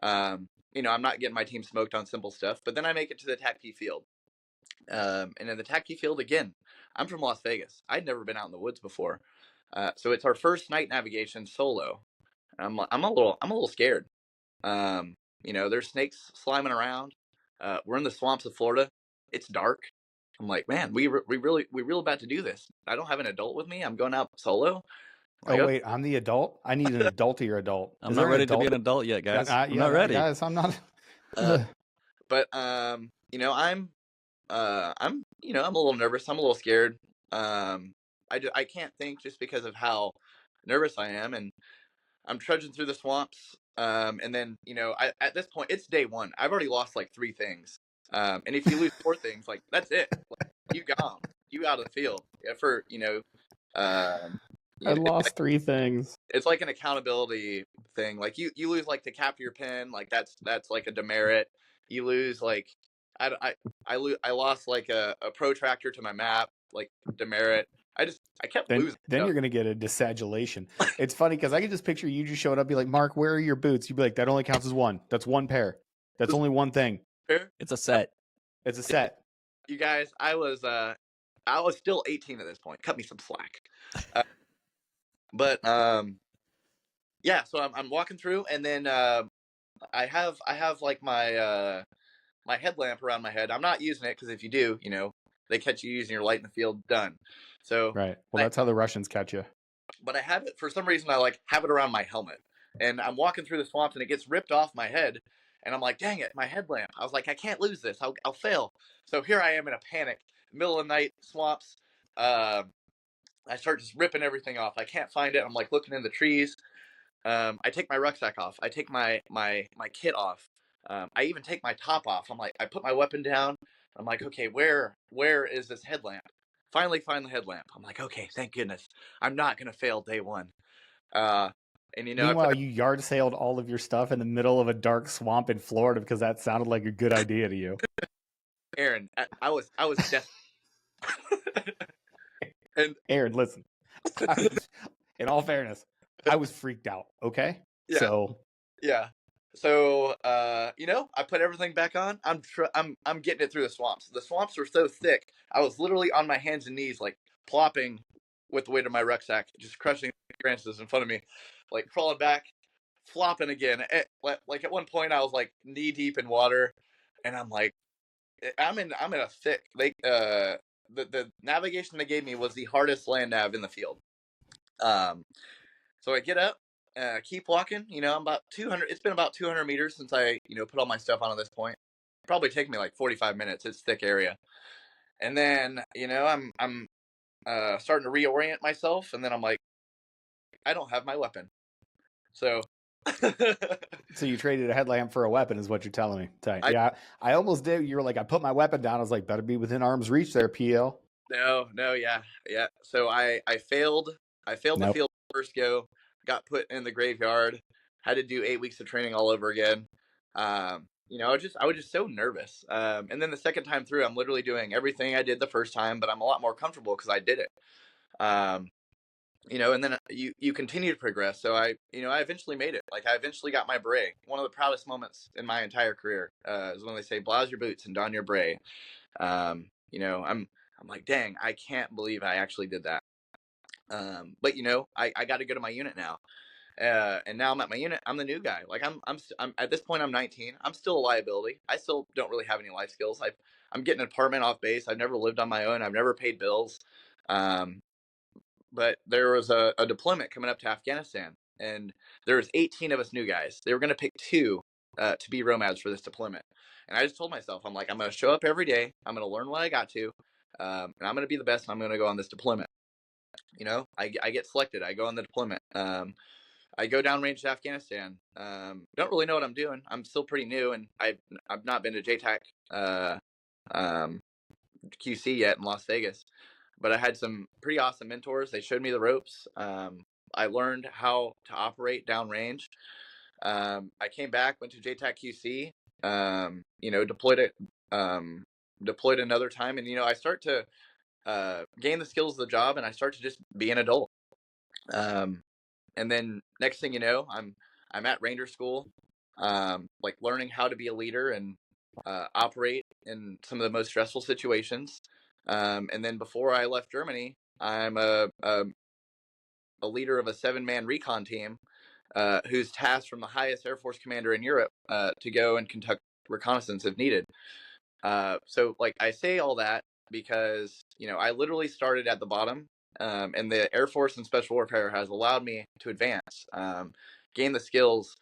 I'm not getting my team smoked on simple stuff. But then I make it to the TACP field. And in the tacky field again, I'm from Las Vegas. I'd never been out in the woods before, so it's our first night navigation solo. I'm a little scared. Um, there's snakes sliming around. We're in the swamps of Florida. It's dark. I'm like, man, we really about to do this. I don't have an adult with me. I'm going out solo. I'm Oh like, okay. wait, I'm the adult. I need an adultier adult. I'm Is not there an ready to be adult? an adult yet, guys. I'm Yeah, not ready. guys. I'm not. But I'm a little nervous. I'm a little scared. I can't think just because of how nervous I am, and I'm trudging through the swamps. And then at this point it's day one. I've already lost like 3 things. And if you lose 4 things, like that's it. Like, you gone. You out of the field. Yeah, for I it's like lost 3 things. it's like an accountability thing. Like you lose like the cap to your pin. Like that's like a demerit. You lose like I lost like a protractor to my map. Like demerit. I kept losing. Then you're gonna get a disagulation. It's funny because I can just picture you just showing up, be like, Mark, where are your boots? You'd be like, that only counts as 1. That's 1 pair. That's only 1 thing. It's a set. It's a set. You guys, I was still 18 at this point. Cut me some slack. But yeah. So I'm walking through, and then I have like my my headlamp around my head. I'm not using it because if you do, they catch you using your light in the field. Done. So Right. Well, that's how the Russians catch you. But I have it for some reason. I like have it around my helmet, and I'm walking through the swamps, and it gets ripped off my head, and I'm like, dang it, my headlamp. I was like, I can't lose this. I'll fail. So here I am in a panic, middle of the night, swamps. I start just ripping everything off. I can't find it. I'm like looking in the trees. I take my rucksack off. I take my kit off. I even take my top off. I'm like, I put my weapon down. I'm like, okay, where is this headlamp? Finally find the headlamp. I'm like, okay, thank goodness. I'm not gonna fail day one. And Meanwhile, you yard sailed all of your stuff in the middle of a dark swamp in Florida because that sounded like a good idea to you. Aaron, I was desperate. And Aaron, listen. In all fairness, I was freaked out. Okay. Yeah. So yeah. So I put everything back on. I'm getting it through the swamps. The swamps were so thick. I was literally on my hands and knees, like plopping with the weight of my rucksack, just crushing branches in front of me, like crawling back, flopping again. Like at one point, I was like knee deep in water, and I'm like, I'm in a thick. The navigation they gave me was the hardest land nav in the field. So I get up, keep walking. I'm about 200. It's been about 200 meters since I put all my stuff on at this point. Probably take me like 45 minutes. It's a thick area, and then I'm starting to reorient myself, and then I'm like, I don't have my weapon. So So you traded a headlamp for a weapon, is what you're telling me. I I almost did. You were like, I put my weapon down. I was like, better be within arm's reach there, PL. No, yeah. So I failed. I failed the field first go. Got put in the graveyard. Had to do 8 weeks of training all over again. I was just so nervous. And then the second time through, I'm literally doing everything I did the first time, but I'm a lot more comfortable because I did it. And then you continue to progress. So I eventually made it. Like I eventually got my beret. One of the proudest moments in my entire career is when they say blouse your boots and don your beret. I'm like, dang, I can't believe I actually did that. But I got to go to my unit now. And now I'm at my unit. I'm the new guy. Like I'm at this point I'm 19. I'm still a liability. I still don't really have any life skills. I'm getting an apartment off base. I've never lived on my own. I've never paid bills. But there was a deployment coming up to Afghanistan, and there was 18 of us new guys. They were going to pick 2 to be ROMADs for this deployment. And I just told myself, I'm like, I'm going to show up every day. I'm going to learn what I got to, and I'm going to be the best. And I'm going to go on this deployment. I get selected. I go on the deployment. I go downrange to Afghanistan. Don't really know what I'm doing. I'm still pretty new, and I've not been to JTAC QC yet in Las Vegas. But I had some pretty awesome mentors. They showed me the ropes. I learned how to operate downrange. I came back, went to JTAC QC. Deployed another time, and I start to gain the skills of the job, and I start to just be an adult. And then next thing you know, I'm at Ranger School, like learning how to be a leader, and operate in some of the most stressful situations. And then before I left Germany, I'm a leader of a 7-man recon team who's tasked from the highest Air Force commander in Europe to go and conduct reconnaissance if needed. So like I say all that because, I literally started at the bottom, and the Air Force and Special Warfare has allowed me to advance, gain the skills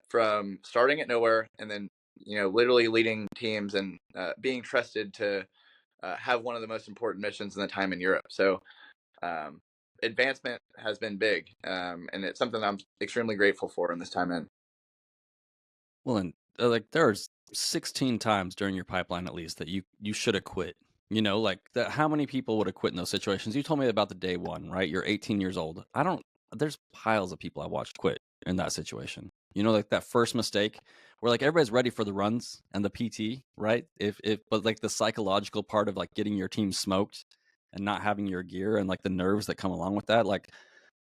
from starting at nowhere and then, literally leading teams and being trusted to have one of the most important missions in the time in Europe. So um, advancement has been big, and it's something I'm extremely grateful for in this time in. Well, and like there's 16 times during your pipeline at least that you should have quit. Like that. How many people would have quit in those situations? You told me about the day one, right? You're 18 years old. I don't. There's piles of people I watched quit in that situation. Like that first mistake where like everybody's ready for the runs and the PT, right? But like the psychological part of like getting your team smoked and not having your gear and like the nerves that come along with that, like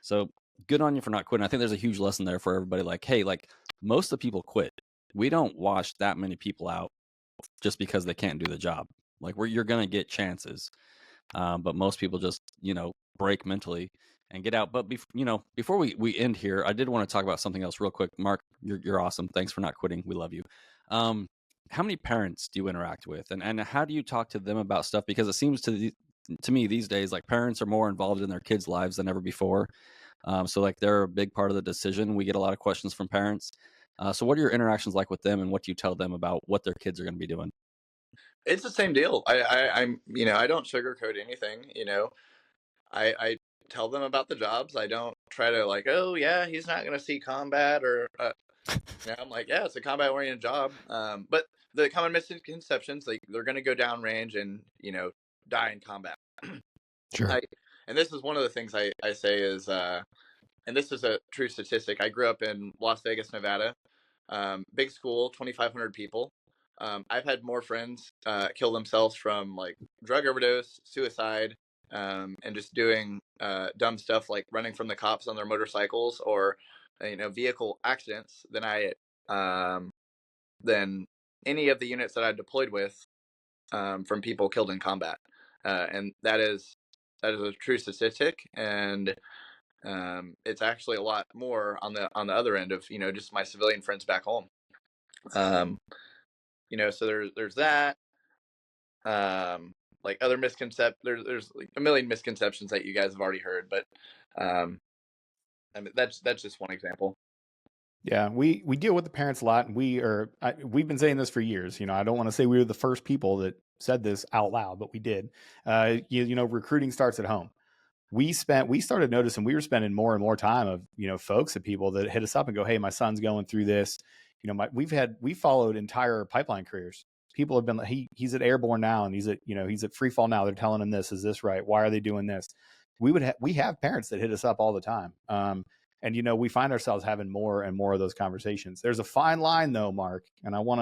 so good on you for not quitting. I think there's a huge lesson there for everybody. Like, hey, like most of the people quit. We don't wash that many people out just because they can't do the job. Like you're gonna get chances, but most people just break mentally and get out. But before we end here, I did want to talk about something else real quick. Mark, you're awesome. Thanks for not quitting. We love you. Um, how many parents do you interact with, and how do you talk to them about stuff? Because it seems to me these days like parents are more involved in their kids' lives than ever before. So like they're a big part of the decision. We get a lot of questions from parents. So what are your interactions like with them, and what do you tell them about what their kids are going to be doing? It's the same deal. I'm, I don't sugarcoat anything. I tell them about the jobs. I don't try to like, oh yeah, he's not going to see combat or, I'm like, yeah, it's a combat oriented job. But the common misconceptions, like they're going to go downrange and die in combat. Sure. And this is one of the things I say is, and this is a true statistic. I grew up in Las Vegas, Nevada. Big school, 2,500 people. I've had more friends kill themselves from like drug overdose, suicide, and just doing dumb stuff like running from the cops on their motorcycles or vehicle accidents than any of the units that I deployed with, from people killed in combat. And that is a true statistic, and it's actually a lot more on the other end of just my civilian friends back home. um, so there's that. Like other there's like a million misconceptions that you guys have already heard, but I mean that's just one example. Yeah, we deal with the parents a lot, and we've been saying this for years. I don't want to say we were the first people that said this out loud, but we did. Recruiting starts at home. We started noticing we were spending more and more time of folks and people that hit us up and go, hey, my son's going through this. We followed entire pipeline careers. People have been he's at airborne now, and he's at free fall now. They're telling him this, is this right? Why are they doing this? We have parents that hit us up all the time. And we find ourselves having more and more of those conversations. There's a fine line though, Mark, and I want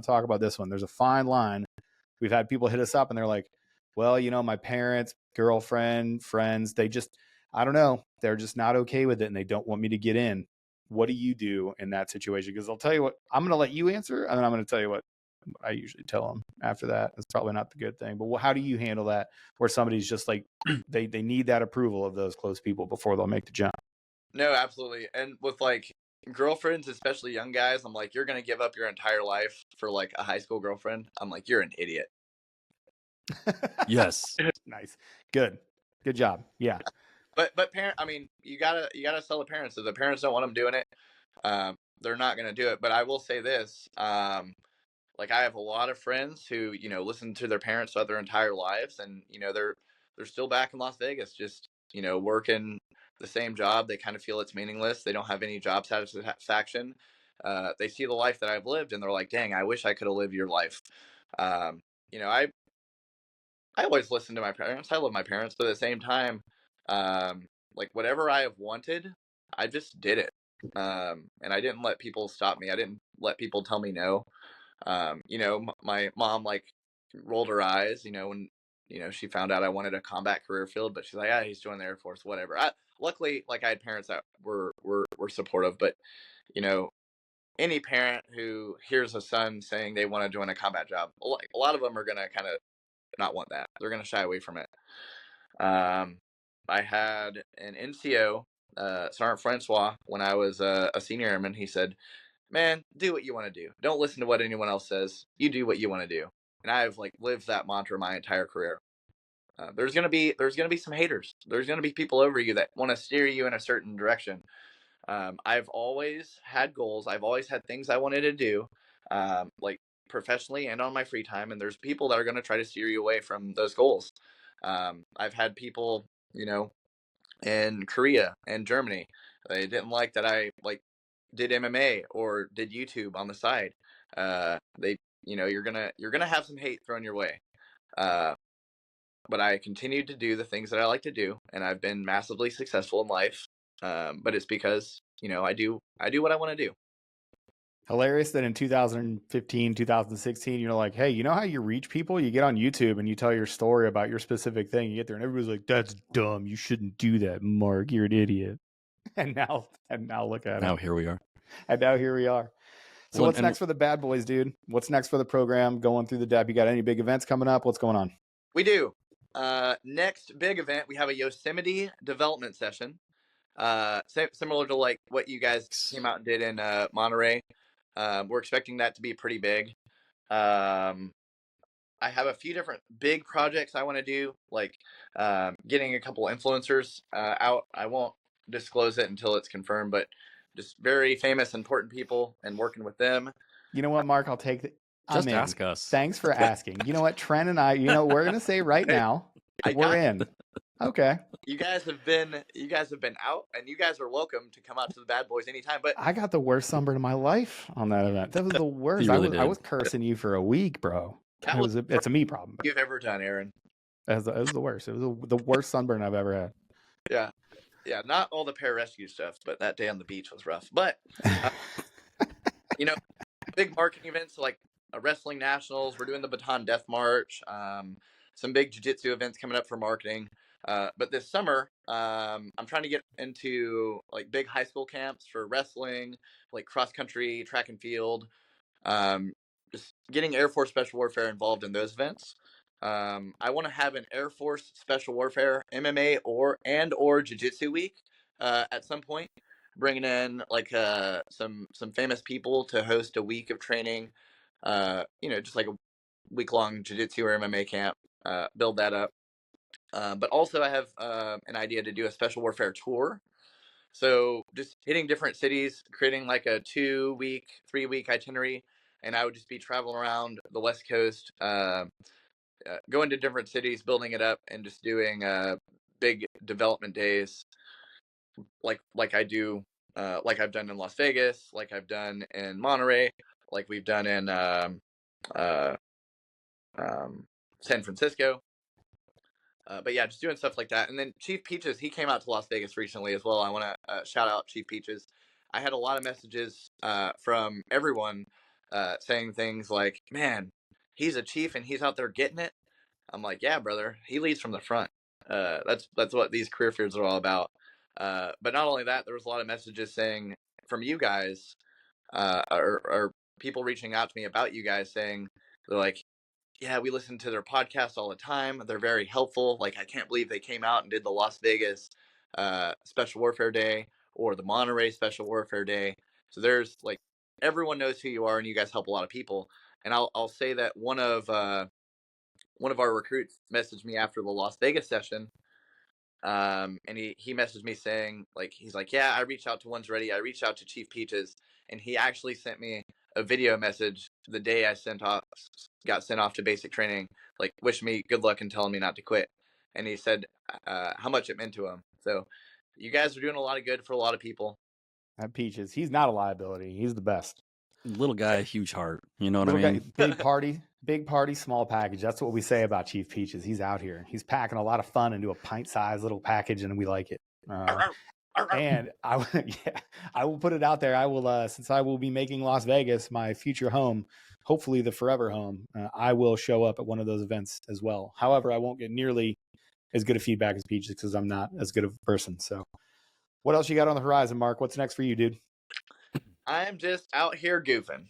to talk about this one. There's a fine line. We've had people hit us up and they're like, well, my parents, girlfriend, friends, I don't know, they're just not okay with it and they don't want me to get in. What do you do in that situation? Because I'll tell you what, I'm going to let you answer, and then I'm going to tell you what I usually tell them after that. It's probably not the good thing, but how do you handle that where somebody's just like, they need that approval of those close people before they'll make the jump? No, absolutely. And with like girlfriends, especially young guys, I'm like, you're gonna give up your entire life for like a high school girlfriend? I'm like, you're an idiot. Yes. Nice. Good job. Yeah. But parent, I mean, you gotta sell the parents. If the parents don't want them doing it, they're not gonna do it. But I will say this: like I have a lot of friends who listen to their parents throughout their entire lives, and they're still back in Las Vegas, just working the same job. They kind of feel it's meaningless. They don't have any job satisfaction. They see the life that I've lived, and they're like, "Dang, I wish I could have lived your life." Um, I always listen to my parents. I love my parents, but at the same time, like whatever I have wanted, I just did it. And I didn't let people stop me. I didn't let people tell me no. My mom like rolled her eyes, when she found out I wanted a combat career field, but she's like, yeah, he's joining the Air Force, whatever. Luckily, like I had parents that were supportive, but you know, any parent who hears a son saying they want to join a combat job, a lot of them are going to kind of not want that. They're going to shy away from it. I had an NCO, Sergeant Francois, when I was a senior airman. He said, "Man, do what you want to do. Don't listen to what anyone else says. You do what you want to do." And I've like lived that mantra my entire career. There's gonna be some haters. There's gonna be people over you that want to steer you in a certain direction. I've always had goals. I've always had things I wanted to do, like professionally and on my free time. And there's people that are going to try to steer you away from those goals. I've had people, you know, in Korea and Germany. They didn't like that I like did MMA or did YouTube on the side. They, you know, you're gonna have some hate thrown your way. But I continued to do the things that I like to do, and I've been massively successful in life. But it's because, you know, I do what I want to do. Hilarious that in 2015, 2016, you're like, hey, you know how you reach people? You get on YouTube and you tell your story about your specific thing. You get there and everybody's like, that's dumb. You shouldn't do that, Mark. You're an idiot. And now look at it. Now here we are. And now here we are. So what's next for the Bad Boys, dude? What's next for the program going through the DEP? You got any big events coming up? What's going on? We do. Next big event, we have a Yosemite development session. Similar to like what you guys came out and did in Monterey. We're expecting that to be pretty big. I have a few different big projects I want to do, like getting a couple influencers out. I won't disclose it until it's confirmed, but just very famous, important people and working with them. You know what, Mark? I'll take it. Just ask us. Thanks for asking. You know what, Trent and I, you know, we're going to say right now, we're in. Okay. You guys have been out, and you guys are welcome to come out to the Bad Boys anytime. But I got the worst sunburn of my life on that event. That was the worst. Really I was cursing you for a week, bro. It's a me problem. You've ever done, Aaron? It was the worst. It was the worst sunburn I've ever had. Yeah. Not all the pararescue stuff, but that day on the beach was rough. But you know, big marketing events like wrestling nationals. We're doing the Baton Death March. Some big jiu-jitsu events coming up for marketing. But this summer, I'm trying to get into like big high school camps for wrestling, like cross country, track and field. Just getting Air Force Special Warfare involved in those events. I want to have an Air Force Special Warfare MMA or Jiu-Jitsu week at some point, bringing in like some famous people to host a week of training. You know, just like a week-long Jiu-Jitsu or MMA camp. Build that up. But also I have an idea to do a Special Warfare tour. So just hitting different cities, creating like a 2-week, 3-week itinerary. And I would just be traveling around the West Coast, going to different cities, building it up, and just doing big development days, like I do, like I've done in Las Vegas, like I've done in Monterey, like we've done in San Francisco. But yeah, just doing stuff like that. And then Chief Peaches, he came out to Las Vegas recently as well. I want to shout out Chief Peaches. I had a lot of messages from everyone saying things like, man, he's a chief and he's out there getting it. I'm like, yeah, brother, he leads from the front. That's what these career fields are all about. But not only that, there was a lot of messages saying from you guys, or people reaching out to me about you guys saying, they're like, yeah, we listen to their podcast all the time. They're very helpful. Like, I can't believe they came out and did the Las Vegas Special Warfare Day or the Monterey Special Warfare Day. So there's like, everyone knows who you are, and you guys help a lot of people. And I'll say that one of our recruits messaged me after the Las Vegas session, and he messaged me saying, like, he's like, yeah, I reached out to One's Ready. I reached out to Chief Peaches, and he actually sent me a video message the day I got sent off to basic training, like wishing me good luck and telling me not to quit. And he said how much it meant to him. So you guys are doing a lot of good for a lot of people. That Peaches, he's not a liability. He's the best. Little guy, huge heart. You know what Little I mean? Guy, big party, small package. That's what we say about Chief Peaches. He's out here. He's packing a lot of fun into a pint-sized little package, and we like it. And I will put it out there. I will, since I will be making Las Vegas my future home, hopefully the forever home, I will show up at one of those events as well. However, I won't get nearly as good a feedback as Peaches because I'm not as good of a person. So what else you got on the horizon, Mark? What's next for you, dude? I'm just out here goofing.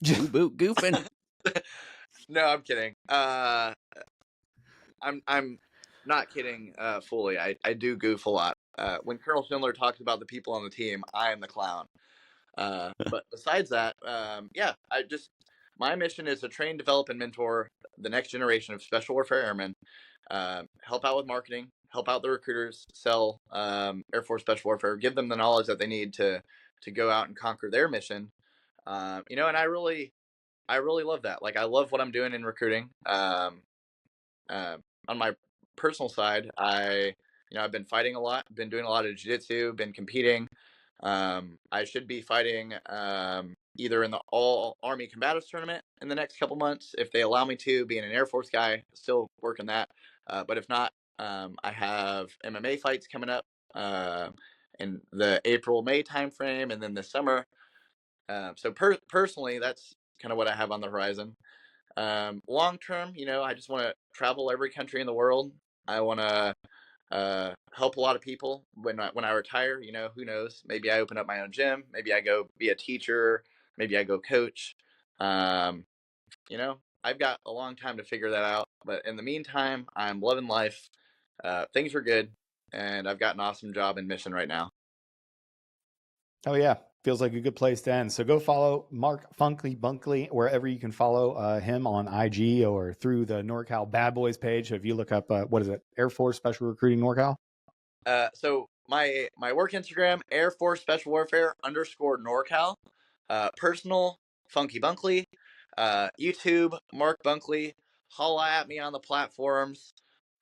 Boo boot goofing. No, I'm kidding. I'm not kidding fully. I do goof a lot. When Colonel Schindler talks about the people on the team, I am the clown. But besides that, yeah, my mission is to train, develop, and mentor the next generation of special warfare airmen. Help out with marketing, help out the recruiters, sell Air Force Special Warfare, give them the knowledge that they need to go out and conquer their mission. And I really love that. Like, I love what I'm doing in recruiting. On my personal side, I've been fighting a lot, been doing a lot of jiu-jitsu, been competing. I should be fighting either in the All Army Combatives Tournament in the next couple months, if they allow me to, being an Air Force guy, still working that. But if not, I have MMA fights coming up in the April-May timeframe, and then this summer. So personally, that's kind of what I have on the horizon. Long term, I just want to travel every country in the world. I want to help a lot of people when I retire. Who knows? Maybe I open up my own gym. Maybe I go be a teacher. Maybe I go coach. I've got a long time to figure that out. But in the meantime, I'm loving life. Things are good, and I've got an awesome job and mission right now. Oh yeah, feels like a good place to end. So go follow Mark Bunkley wherever you can follow him on IG or through the NorCal Bad Boys page. So if you look up, what is it, Air Force Special Recruiting NorCal? So my work Instagram, Air Force Special Warfare _NorCal. Personal, Funky Bunkley. YouTube, Mark Bunkley. Holla at me on the platforms.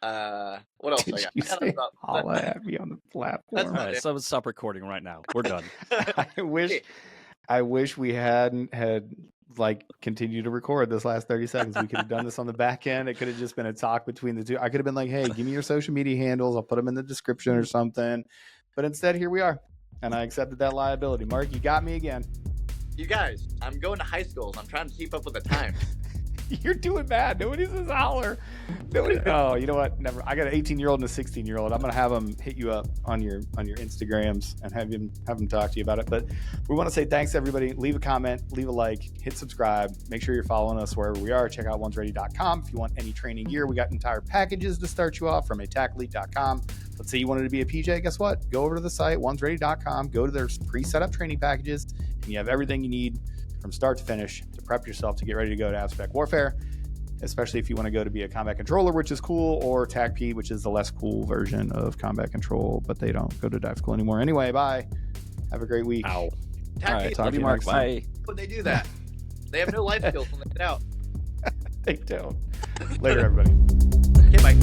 What else Did I got? you say holla at me on the platform? All right, so stop recording right now. We're done. I wish we hadn't had continued to record this last 30 seconds. We could have done this on the back end. It could have just been a talk between the two. I could have been like, hey, give me your social media handles. I'll put them in the description or something. But instead, here we are. And I accepted that liability. Mark, you got me again. You guys, I'm going to high schools. I'm trying to keep up with the times. You're doing bad. Nobody says holler. Oh, you know what? Never. I got an 18-year-old and a 16-year-old. I'm gonna have them hit you up on your Instagrams and have them talk to you about it. But we want to say thanks to everybody. Leave a comment, leave a like, hit subscribe. Make sure you're following us wherever we are. Check out onesready.com if you want any training gear. We got entire packages to start you off from attacklead.com. Let's say you wanted to be a PJ. Guess what? Go over to the site onesready.com. Go to their pre-set up training packages, and you have everything you need from start to finish to prep yourself to get ready to go to AvSpec Warfare, especially if you want to go to be a combat controller, which is cool, or TACP, which is the less cool version of combat control, but they don't go to dive school anymore. Anyway, bye. Have a great week. Ow. TACP, All right, talk love to you, you Mark. next Bye. when they do that, they have no life skills when they get out. They don't. Later, everybody. Okay, bye.